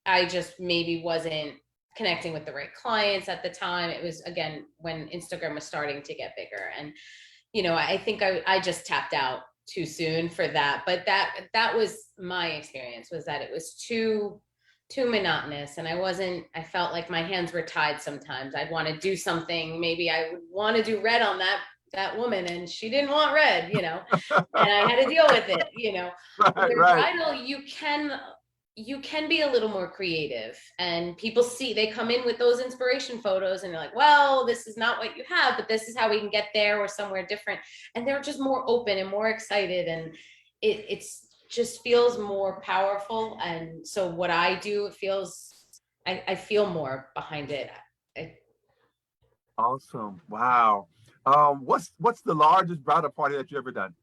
I just maybe wasn't connecting with the right clients at the time. It was, again, when Instagram was starting to get bigger. And, I think I just tapped out too soon for that. But that was my experience, was that it was too monotonous. And I felt like my hands were tied sometimes. I'd want to do something. Maybe I would want to do red on that woman, and she didn't want red, and I had to deal with it, Right, With right. bridal, you can be a little more creative, and people they come in with those inspiration photos, and they're like, well, this is not what you have, but this is how we can get there, or somewhere different. And they're just more open and more excited, and it's just feels more powerful. And so what I do, I feel more behind it. Awesome. Wow. What's the largest bridal party that you ever done?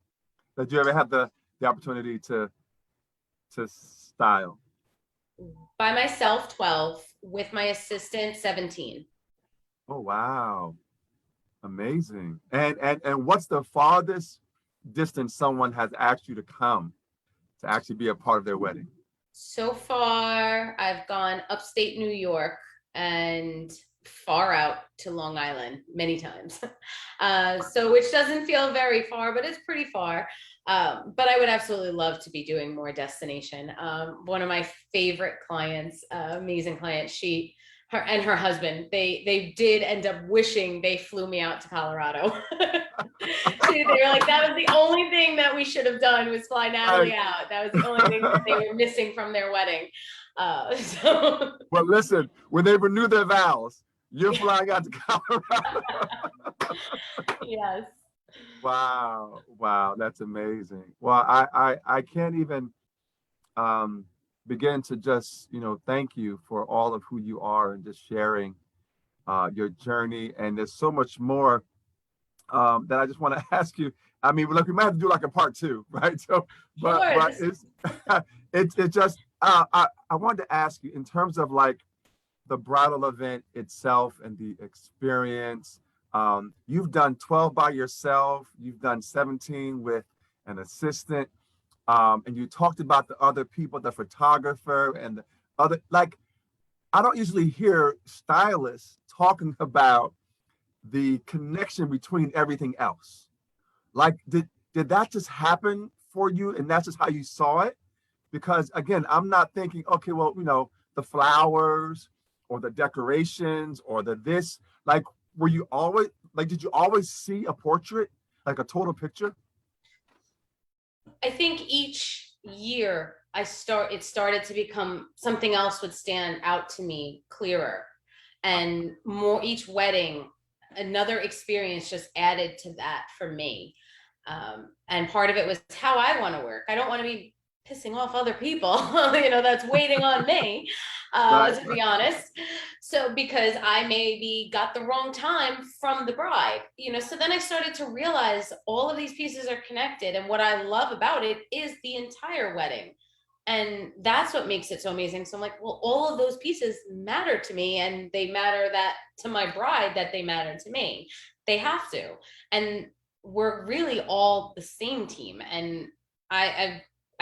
That you ever had the opportunity to style? By myself, 12, with my assistant, 17. Oh wow. Amazing. And what's the farthest distance someone has asked you to come to actually be a part of their wedding? So far, I've gone upstate New York and far out to Long Island many times. So which doesn't feel very far, but it's pretty far. But I would absolutely love to be doing more destination. One of my favorite clients, amazing client, Her and her husband, they did end up wishing they flew me out to Colorado. They were like, that was the only thing that we should have done was fly Natali out. That was the only thing that they were missing from their wedding. So Well, listen, when they renew their vows, you're flying out to Colorado. yes. Wow, wow, that's amazing. Well, I can't even begin to just, thank you for all of who you are and just sharing your journey. And there's so much more that I just want to ask you. I mean, look, we might have to do like a part two, right? So, but Sure, but it's just I wanted to ask you in terms of like the bridal event itself and the experience. You've done 12 by yourself. You've done 17 with an assistant. And you talked about the other people, the photographer and the other, like, I don't usually hear stylists talking about the connection between everything else. Like, did that just happen for you and that's just how you saw it? Because again, I'm not thinking, okay, well, the flowers or the decorations or the this, like, were you always, like, did you always see a portrait, like a total picture? I think each year it started to become something else would stand out to me clearer, and more each wedding, another experience just added to that for me. And part of it was how I want to work. I don't want to be pissing off other people, that's waiting on me, Right. to be honest. So because I maybe got the wrong time from the bride, so then I started to realize all of these pieces are connected. And what I love about it is the entire wedding. And that's what makes it so amazing. So I'm like, well, all of those pieces matter to me, and they matter that to my bride, that they matter to me. They have to. And we're really all the same team. And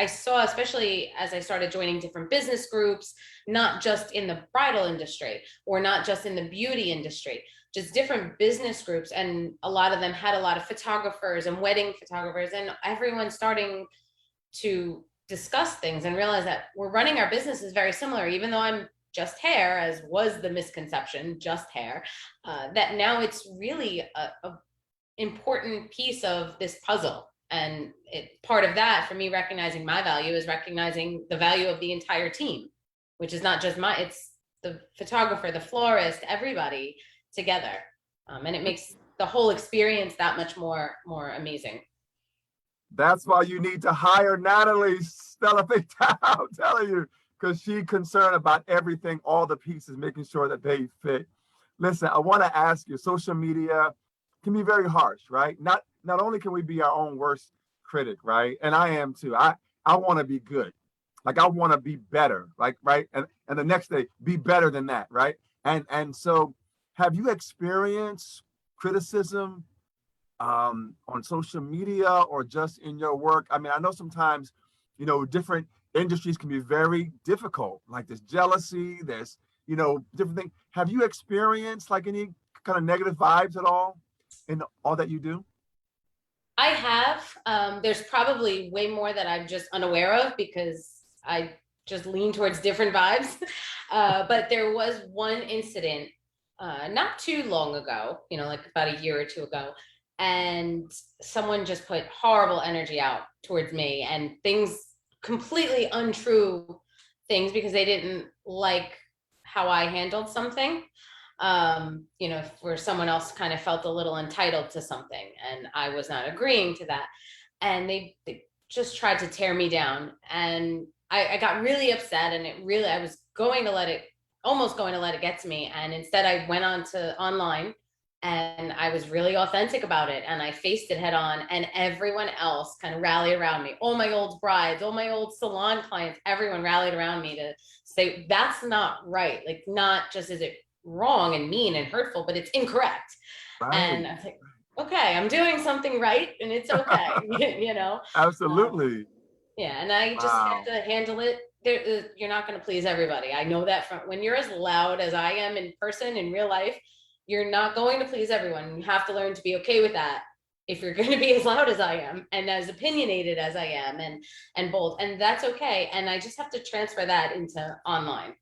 I saw, especially as I started joining different business groups, not just in the bridal industry or not just in the beauty industry, just different business groups. And a lot of them had a lot of photographers and wedding photographers, and everyone starting to discuss things and realize that we're running our businesses very similar, even though I'm just hair, as was the misconception, just hair, that now it's really a important piece of this puzzle. And part of that for me, recognizing my value, is recognizing the value of the entire team, which is not just it's the photographer, the florist, everybody together. And it makes the whole experience that much more amazing. That's why you need to hire Natali, Stella Fatale, I'm telling you, because she's concerned about everything, all the pieces, making sure that they fit. Listen, I want to ask you, social media can be very harsh, right? Not only can we be our own worst critic, right? And I am too. I want to be good. Like, I want to be better, like, right? And the next day, be better than that, right? And so have you experienced criticism on social media or just in your work? I mean, I know sometimes, different industries can be very difficult. Like, there's jealousy, there's, different things. Have you experienced like any kind of negative vibes at all in all that you do? I have. There's probably way more that I'm just unaware of because I just lean towards different vibes. But there was one incident not too long ago, like about a year or two ago, and someone just put horrible energy out towards me and things, completely untrue things, because they didn't like how I handled something. Where someone else kind of felt a little entitled to something and I was not agreeing to that. And they just tried to tear me down. And I got really upset, and I was almost going to let it get to me. And instead I went on to online, and I was really authentic about it, and I faced it head on, and everyone else kind of rallied around me. All my old brides, all my old salon clients, everyone rallied around me to say, that's not right. Like, not just is it wrong and mean and hurtful, but it's incorrect. Right. And I was like, okay, I'm doing something right, and it's okay. Absolutely. Yeah, and I just have to handle it. You're not going to please everybody. I know that from when you're as loud as I am in person, in real life, you're not going to please everyone. You have to learn to be okay with that if you're going to be as loud as I am and as opinionated as I am, and bold, and that's okay. And I just have to transfer that into online.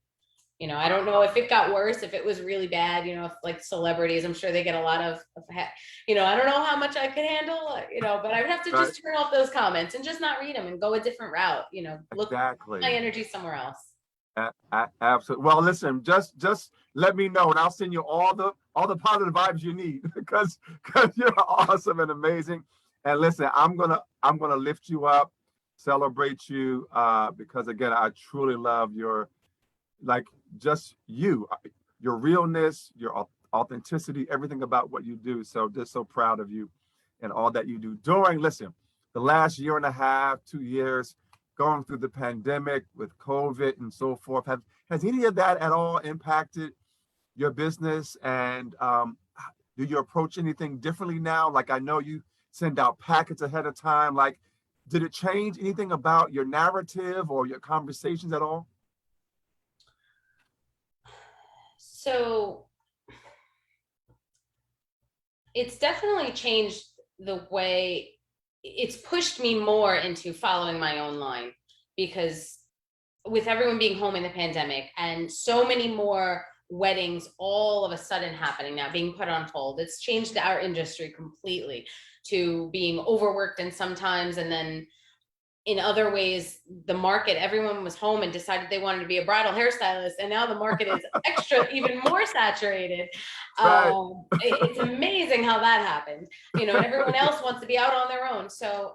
I don't know if it got worse, if it was really bad, if like celebrities, I'm sure they get a lot I don't know how much I could handle, but I would have to Right. just turn off those comments and just not read them and go a different route, look my Exactly. energy somewhere else. Absolutely. Well, listen, just let me know, and I'll send you all the positive vibes you need because you're awesome and amazing. And listen, I'm gonna lift you up, celebrate you, because again, I truly love your like just your realness, your authenticity, everything about what you do. So just so proud of you and all that you do during, listen, the last year and a half, 2 years, going through the pandemic with COVID and so forth. Has any of that at all impacted your business? And do you approach anything differently now? Like I know you send out packets ahead of time. Like, did it change anything about your narrative or your conversations at all? So it's definitely changed the way it's pushed me more into following my own line, because with everyone being home in the pandemic and so many more weddings all of a sudden happening now, being put on hold, it's changed our industry completely to being overworked and sometimes, and then in other ways, the market, everyone was home and decided they wanted to be a bridal hairstylist, and now the market is extra, even more saturated. Right. It's amazing how that happened, and everyone else wants to be out on their own. So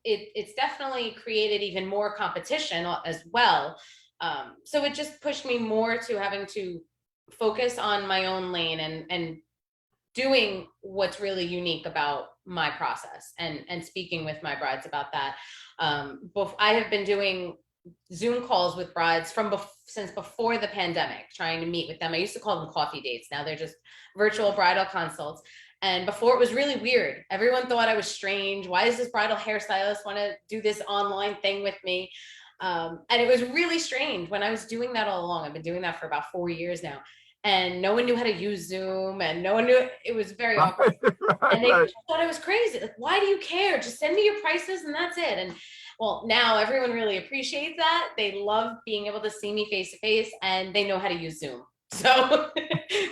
it's definitely created even more competition as well. So it just pushed me more to having to focus on my own lane and doing what's really unique about my process and speaking with my brides about that. I have been doing Zoom calls with brides since before the pandemic, trying to meet with them. I used to call them coffee dates. Now they're just virtual bridal consults. And before it was really weird. Everyone thought I was strange. Why does this bridal hairstylist want to do this online thing with me? And it was really strange when I was doing that all along. I've been doing that for about 4 years now. And no one knew how to use Zoom, and no one knew it was very awkward. Right, And they right. thought I was crazy. Like, why do you care? Just send me your prices and that's it. And well, now everyone really appreciates that. They love being able to see me face to face, and they know how to use Zoom. So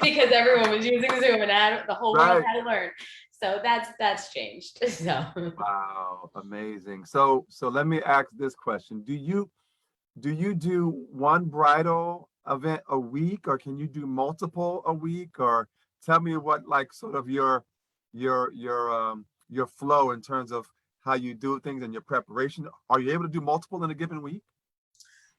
because everyone was using Zoom and the whole world Right. had to learn. So that's changed. So Wow, amazing. So let me ask this question. Do you do one bridal event a week, or can you do multiple a week? Or tell me what like sort of your flow in terms of how you do things and your preparation. Are you able to do multiple in a given week?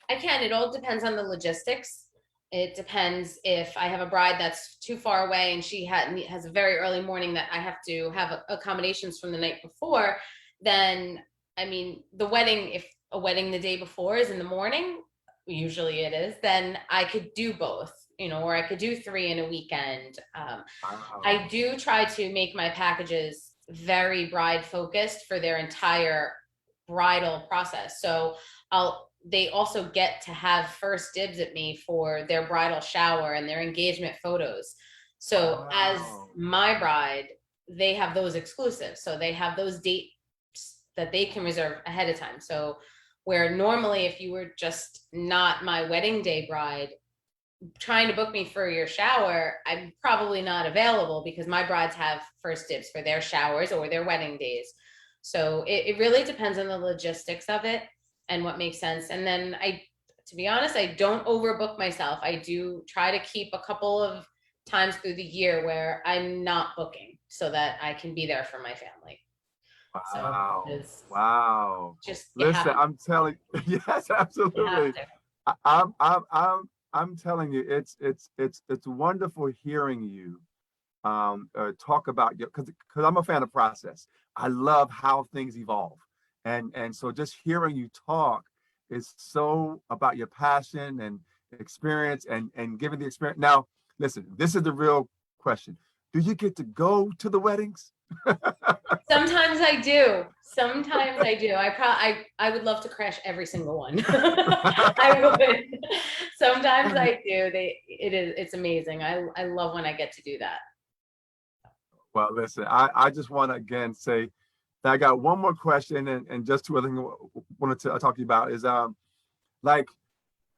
I can. It all depends on the logistics. It depends if I have a bride that's too far away and she has a very early morning that I have to have accommodations from the night before. Then, I mean, if a wedding the day before is in the morning, usually it is, then I could do both, or I could do three in a weekend. I Wow. do try to make my packages very bride focused for their entire bridal process. So they also get to have first dibs at me for their bridal shower and their engagement photos. So as Wow. my bride, they have those exclusives. So they have those dates that they can reserve ahead of time. So where normally if you were just not my wedding day bride, trying to book me for your shower, I'm probably not available because my brides have first dibs for their showers or their wedding days. So it really depends on the logistics of it and what makes sense. And then to be honest, I don't overbook myself. I do try to keep a couple of times through the year where I'm not booking so that I can be there for my family. So Wow. it's Wow. just, Listen, I'm telling yes, you have absolutely. to. I, I'm telling you, it's wonderful hearing you talk about your because I'm a fan of process. I love how things evolve, and so just hearing you talk is so about your passion and experience and giving the experience. Now, listen, this is the real question: do you get to go to the weddings? Sometimes I do. Sometimes I do. I would love to crash every single one. I would. Sometimes I do. It's amazing. I love when I get to do that. Well, listen, I just want to again say that I got one more question and just two other things I wanted to talk to you about is like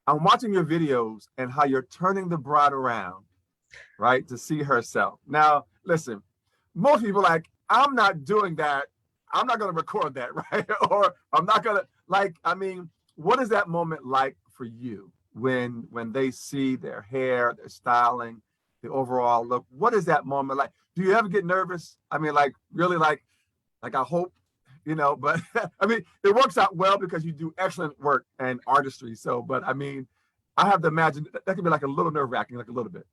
I'm watching your videos and how you're turning the bride around, right, to see herself. Now, listen, most people like, I'm not doing that. I'm not going to record that, right? Or I'm not going to like, I mean, what is that moment like for you when they see their hair, their styling, the overall look? What is that moment like? Do you ever get nervous? I mean, like really like I hope, but I mean, it works out well because you do excellent work and artistry. So, but I mean, I have to imagine that can be like a little nerve wracking, like a little bit.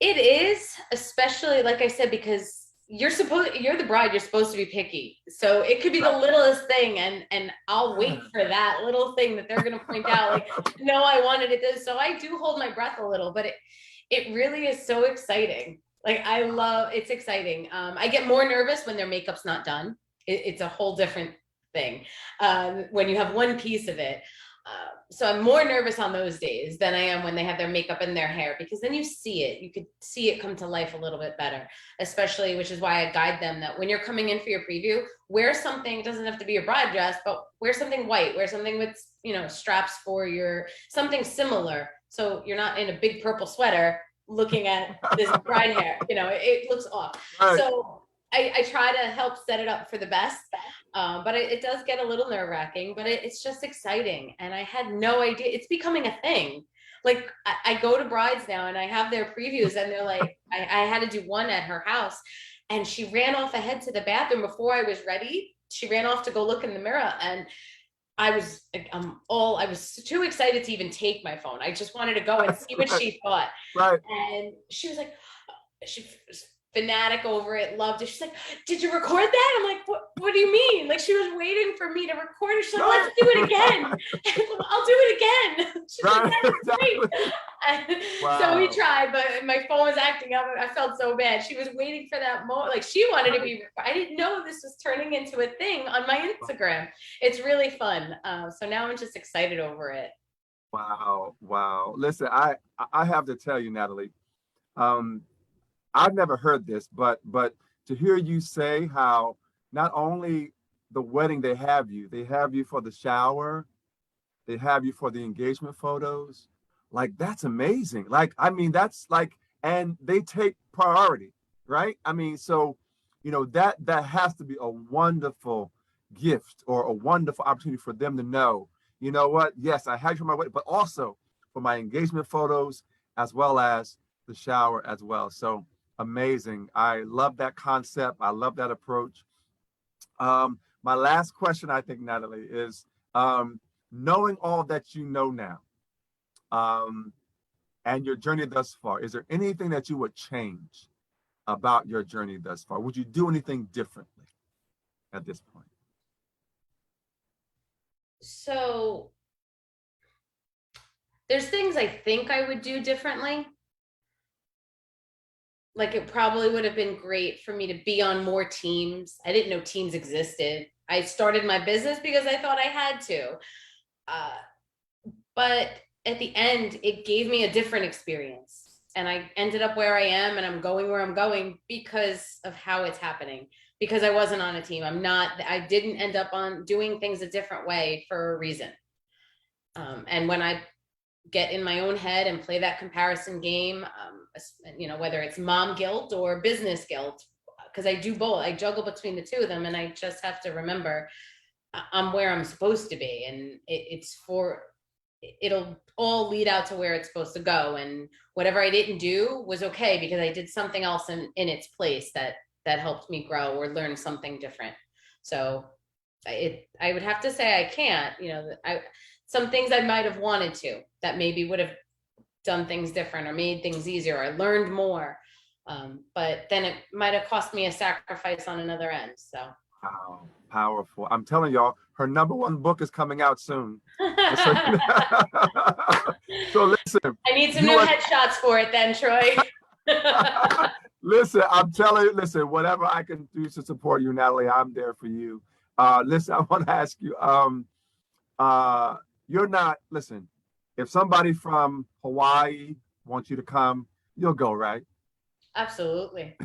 It is, especially like I said, because you're the bride, you're supposed to be picky. So it could be the littlest thing, and I'll wait for that little thing that they're gonna point out, like, no, I wanted it this. So I do hold my breath a little, but it really is so exciting. Like it's exciting. I get more nervous when their makeup's not done. It's a whole different thing when you have one piece of it. So I'm more nervous on those days than I am when they have their makeup and their hair, because then you see it. You could see it come to life a little bit better, especially, which is why I guide them that when you're coming in for your preview, wear something. It doesn't have to be your bride dress, but wear something white, wear something with, straps for something similar. So you're not in a big purple sweater looking at this bride hair, it looks off. Right. So I try to help set it up for the best. But it does get a little nerve wracking, but it's just exciting. And I had no idea it's becoming a thing. Like I go to brides now and I have their previews and they're like, I had to do one at her house and she ran off ahead to the bathroom before I was ready. She ran off to go look in the mirror and I was too excited to even take my phone. I just wanted to go and see what she thought. Right. And she was like, she was fanatic over it, loved it. She's like, did you record that? I'm like, what do you mean? Like, she was waiting for me to record it. She's like, let's do it again. I'll do it again. She's right. Like, that's great. Wow. So we tried, but my phone was acting up. I felt so bad. She was waiting for that moment. Like, she wanted to be, I didn't know this was turning into a thing on my Instagram. It's really fun. So now I'm just excited over it. Wow. Listen, I have to tell you, Natali, I've never heard this, but to hear you say how not only the wedding they have you for the shower, they have you for the engagement photos, like that's amazing. Like, I mean, that's like, and they take priority, right? I mean, so, that has to be a wonderful gift or a wonderful opportunity for them to know, you know what? Yes, I had you for my wedding, but also for my engagement photos as well as the shower as well. So amazing. I love that concept. I love that approach. My last question, I think, Natali, is knowing all that you know now and your journey thus far, is there anything that you would change about your journey thus far? Would you do anything differently at this point? So there's things I think I would do differently. Like, it probably would have been great for me to be on more teams. I didn't know teams existed. I started my business because I thought I had to. But at the end, it gave me a different experience. And I ended up where I am, and I'm going where I'm going because of how it's happening. Because I wasn't on a team. I didn't end up on doing things a different way for a reason. And when I get in my own head and play that comparison game, whether it's mom guilt or business guilt, because I do both. I juggle between the two of them, and I just have to remember I'm where I'm supposed to be, and it'll all lead out to where it's supposed to go. And whatever I didn't do was okay because I did something else in its place that helped me grow or learn something different. So I would have to say I can't. Some things I might have wanted to that maybe would have done things different or made things easier or learned more. But then it might have cost me a sacrifice on another end. So. Wow, powerful. I'm telling y'all, her #1 book is coming out soon. So listen. I need some new headshots for it then, Troy. Listen, I'm telling you, whatever I can do to support you, Natali, I'm there for you. Listen, I want to ask you, if somebody from Hawaii wants you to come, you'll go, right? Absolutely.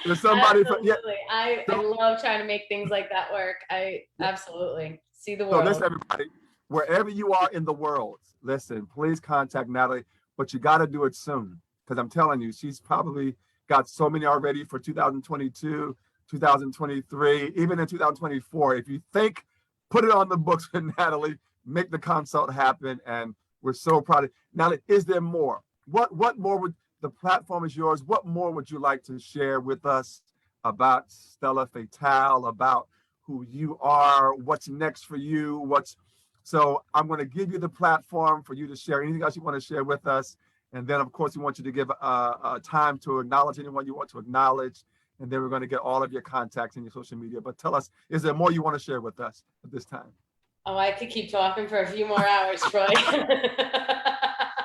There's somebody absolutely. I love trying to make things like that work. I absolutely see the world. So listen, everybody, wherever you are in the world, listen, please contact Natali, but you got to do it soon. Because I'm telling you, she's probably got so many already for 2022, 2023, even in 2024. If you think, put it on the books with Natali, make the consult happen. And we're so proud of Natali. Is there more? What more would, the platform is yours. What more would you like to share with us about Stella Fatale, about who you are, what's next for you, so I'm going to give you the platform for you to share anything else you want to share with us. And then, of course, we want you to give time to acknowledge anyone you want to acknowledge. And then we're going to get all of your contacts and your social media. But tell us, is there more you want to share with us at this time? Oh, I could keep talking for a few more hours, Troy.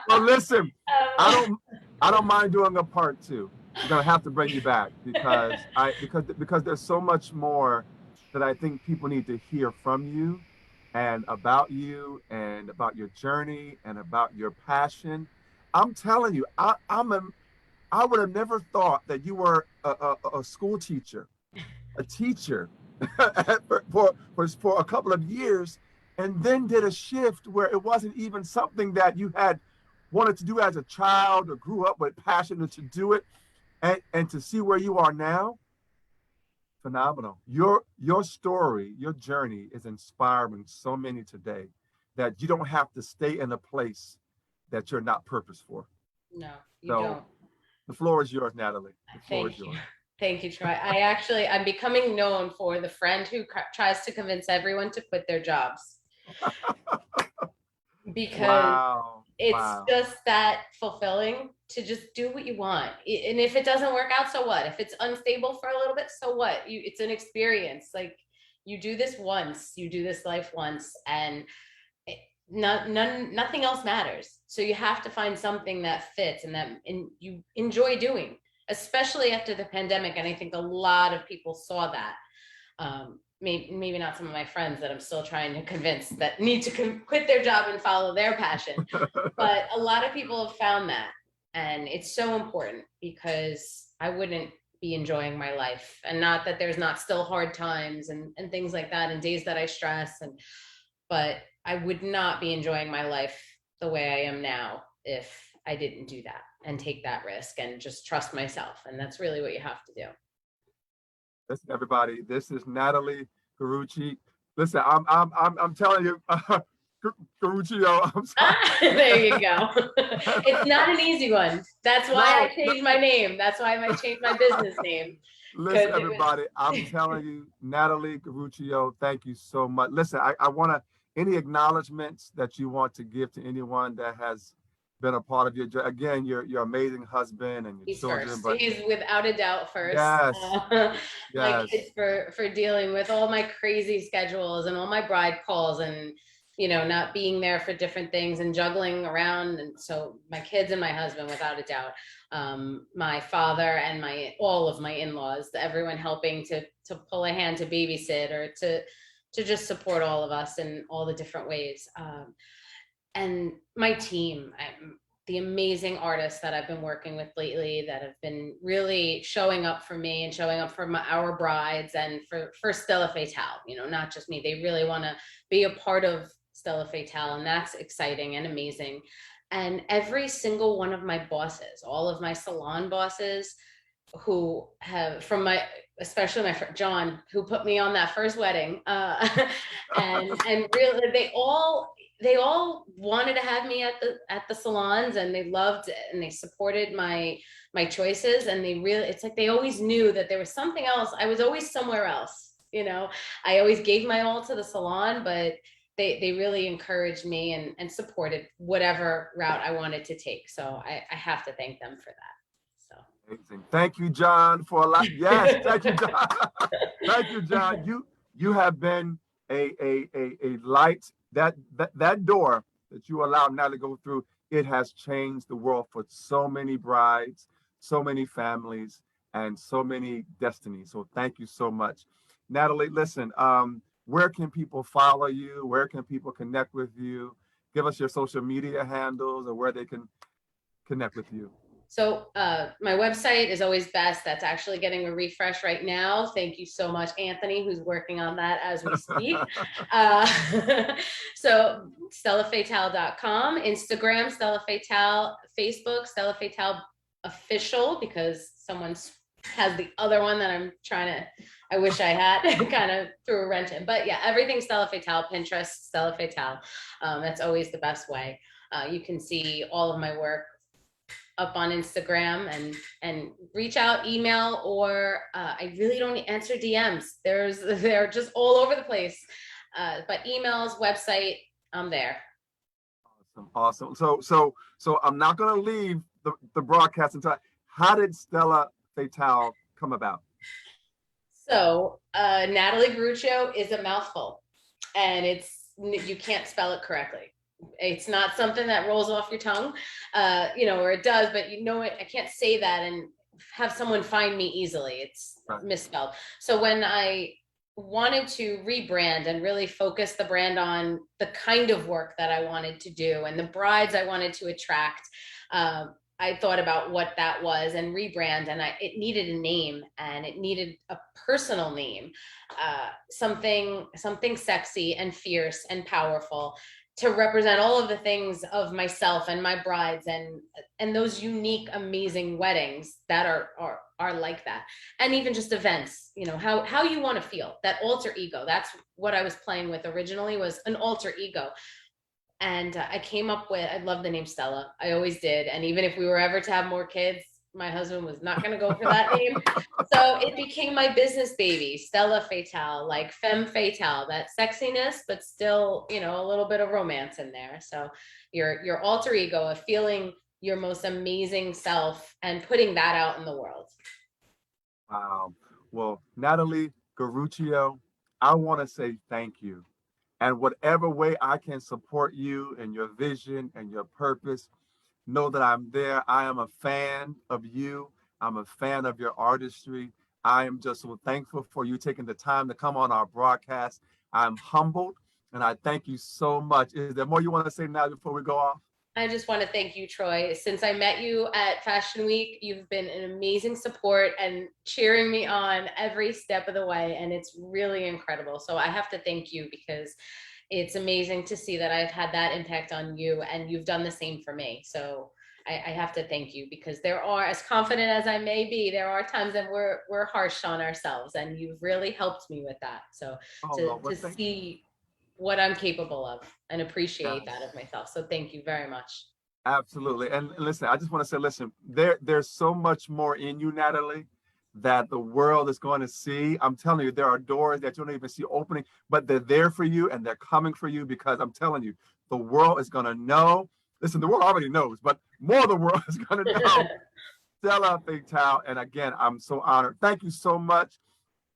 Well, listen, I don't mind doing a part two. We're going to have to bring you back because there's so much more that I think people need to hear from you and about your journey and about your passion. I'm telling you, I would have never thought that you were a school teacher, a teacher for a couple of years, and then did a shift where it wasn't even something that you had wanted to do as a child or grew up with passion to do it, and to see where you are now. Phenomenal. Your story, your journey is inspiring so many today that you don't have to stay in a place that you're not purposed for. No, you don't. The floor is yours, Natali. The floor is yours. Thank you, Troy. I'm becoming known for the friend who tries to convince everyone to quit their jobs. Because it's just that fulfilling to just do what you want. And if it doesn't work out, so what? If it's unstable for a little bit, so what? It's an experience. Like, you do this once, you do this life once, and nothing else matters. So you have to find something that fits and you enjoy doing, especially after the pandemic. And I think a lot of people saw that. Maybe not some of my friends that I'm still trying to convince that need to quit their job and follow their passion. But a lot of people have found that. And it's so important, because I wouldn't be enjoying my life. And not that there's not still hard times and things like that, and days that I stress, but I would not be enjoying my life the way I am now if I didn't do that and take that risk and just trust myself. And that's really what you have to do. Listen, everybody, this is Natali GARUCCIO. Listen, I'm telling you, GARUCCIO. I'm sorry. There you go. It's not an easy one. That's why I changed my name. That's why I changed my business name. Listen, everybody, I'm telling you, Natali GARUCCIO, thank you so much. Listen, I want to, any acknowledgments that you want to give to anyone that has been a part of your amazing husband and your children. First. But he's without a doubt first. Yes. My kids for dealing with all my crazy schedules and all my bride calls and not being there for different things and juggling around. And so my kids and my husband, without a doubt, my father and all of my in-laws, everyone helping to pull a hand to babysit or to just support all of us in all the different ways. And my team, the amazing artists that I've been working with lately that have been really showing up for me and showing up for our brides and for Stella Fatale, not just me. They really want to be a part of Stella Fatale, and that's exciting and amazing. And every single one of my bosses, all of my salon bosses who have, especially my friend John, who put me on that first wedding, and really they all wanted to have me at the salons, and they loved it, and they supported my choices, and it's like they always knew that there was something else. I was always somewhere else, I always gave my all to the salon, but they really encouraged me and supported whatever route I wanted to take. So I have to thank them for that. So amazing. Thank you, John, for a lot. Yes, thank you, John. Thank you, John. You have been a light. That door that you allowed now to go through, it has changed the world for so many brides, so many families, and so many destinies. So thank you so much. Natali, listen, where can people follow you? Where can people connect with you? Give us your social media handles or where they can connect with you. So my website is always best. That's actually getting a refresh right now. Thank you so much, Anthony, who's working on that as we speak. So stellafatale.com, Instagram, Stella Fatale, Facebook, Stella Fatale Official, because someone has the other one that I'm trying to, I wish I had, kind of threw a wrench in. But yeah, everything Stella Fatale, Pinterest, Stella Fatale. That's always the best way. You can see all of my work up on Instagram, and reach out, email, or I really don't answer DMs. They're just all over the place. But emails, website, I'm there. Awesome. So I'm not going to leave the broadcast until. How did Stella Fatale come about? So Natali GARUCCIO is a mouthful, and you can't spell it correctly. It's not something that rolls off your tongue, or it does, but I can't say that and have someone find me easily. It's misspelled. So when I wanted to rebrand and really focus the brand on the kind of work that I wanted to do and the brides I wanted to attract, I thought about what that was and rebrand, and it needed a name, and it needed a personal name, something sexy and fierce and powerful, to represent all of the things of myself and my brides and those unique, amazing weddings that are like that. And even just events, how you want to feel, that alter ego. That's what I was playing with originally, was an alter ego. And I came up with, I love the name Stella. I always did. And even if we were ever to have more kids, my husband was not going to go for that name. So it became my business baby, Stella Fatale, like femme fatale, that sexiness, but still, a little bit of romance in there. So your alter ego of feeling your most amazing self and putting that out in the world. Wow. Well, Natali GARUCCIO, I want to say thank you. And whatever way I can support you and your vision and your purpose, know that I'm there. I am a fan of you. I'm a fan of your artistry. I am just so thankful for you taking the time to come on our broadcast. I'm humbled, and I thank you so much. Is there more you want to say now before we go off? I just want to thank you, Troy. Since I met you at Fashion Week, you've been an amazing support and cheering me on every step of the way, and it's really incredible. So I have to thank you, because it's amazing to see that I've had that impact on you, and you've done the same for me. So I have to thank you, because there are, as confident as I may be, there are times that we're harsh on ourselves, and you've really helped me with that. So to see what I'm capable of and appreciate that of myself. So thank you very much. Absolutely. And listen, I just want to say, listen, there's so much more in you, Natali, that the world is going to see. I'm telling you, there are doors that you don't even see opening, but they're there for you, and they're coming for you, because I'm telling you, the world is going to know. Listen, the world already knows, but more of the world is going to know Stella Fatale. And again, I'm so honored. Thank you so much.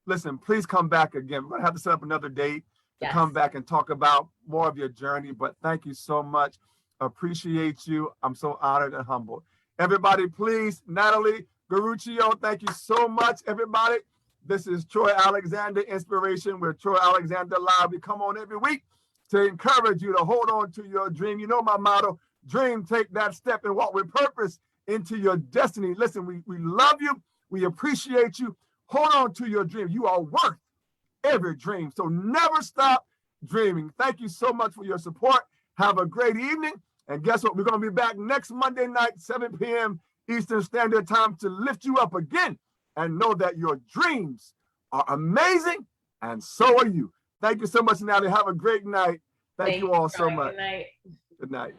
Listen, please come back again. We're going to have to set up another date to come back and talk about more of your journey. But thank you so much. Appreciate you. I'm so honored and humbled. Everybody, please, Natali GARUCCIO, thank you so much, everybody. This is Troy Alexander Inspiration with Troy Alexander Live. We come on every week to encourage you to hold on to your dream. You know my motto, dream, take that step, and walk with purpose into your destiny. Listen, we love you. We appreciate you. Hold on to your dream. You are worth every dream. So never stop dreaming. Thank you so much for your support. Have a great evening. And guess what? We're going to be back next Monday night, 7 p.m. Eastern Standard Time, to lift you up again and know that your dreams are amazing, and so are you. Thank you so much, Natali. Have a great night. Thank you all so much. Good night. Good night.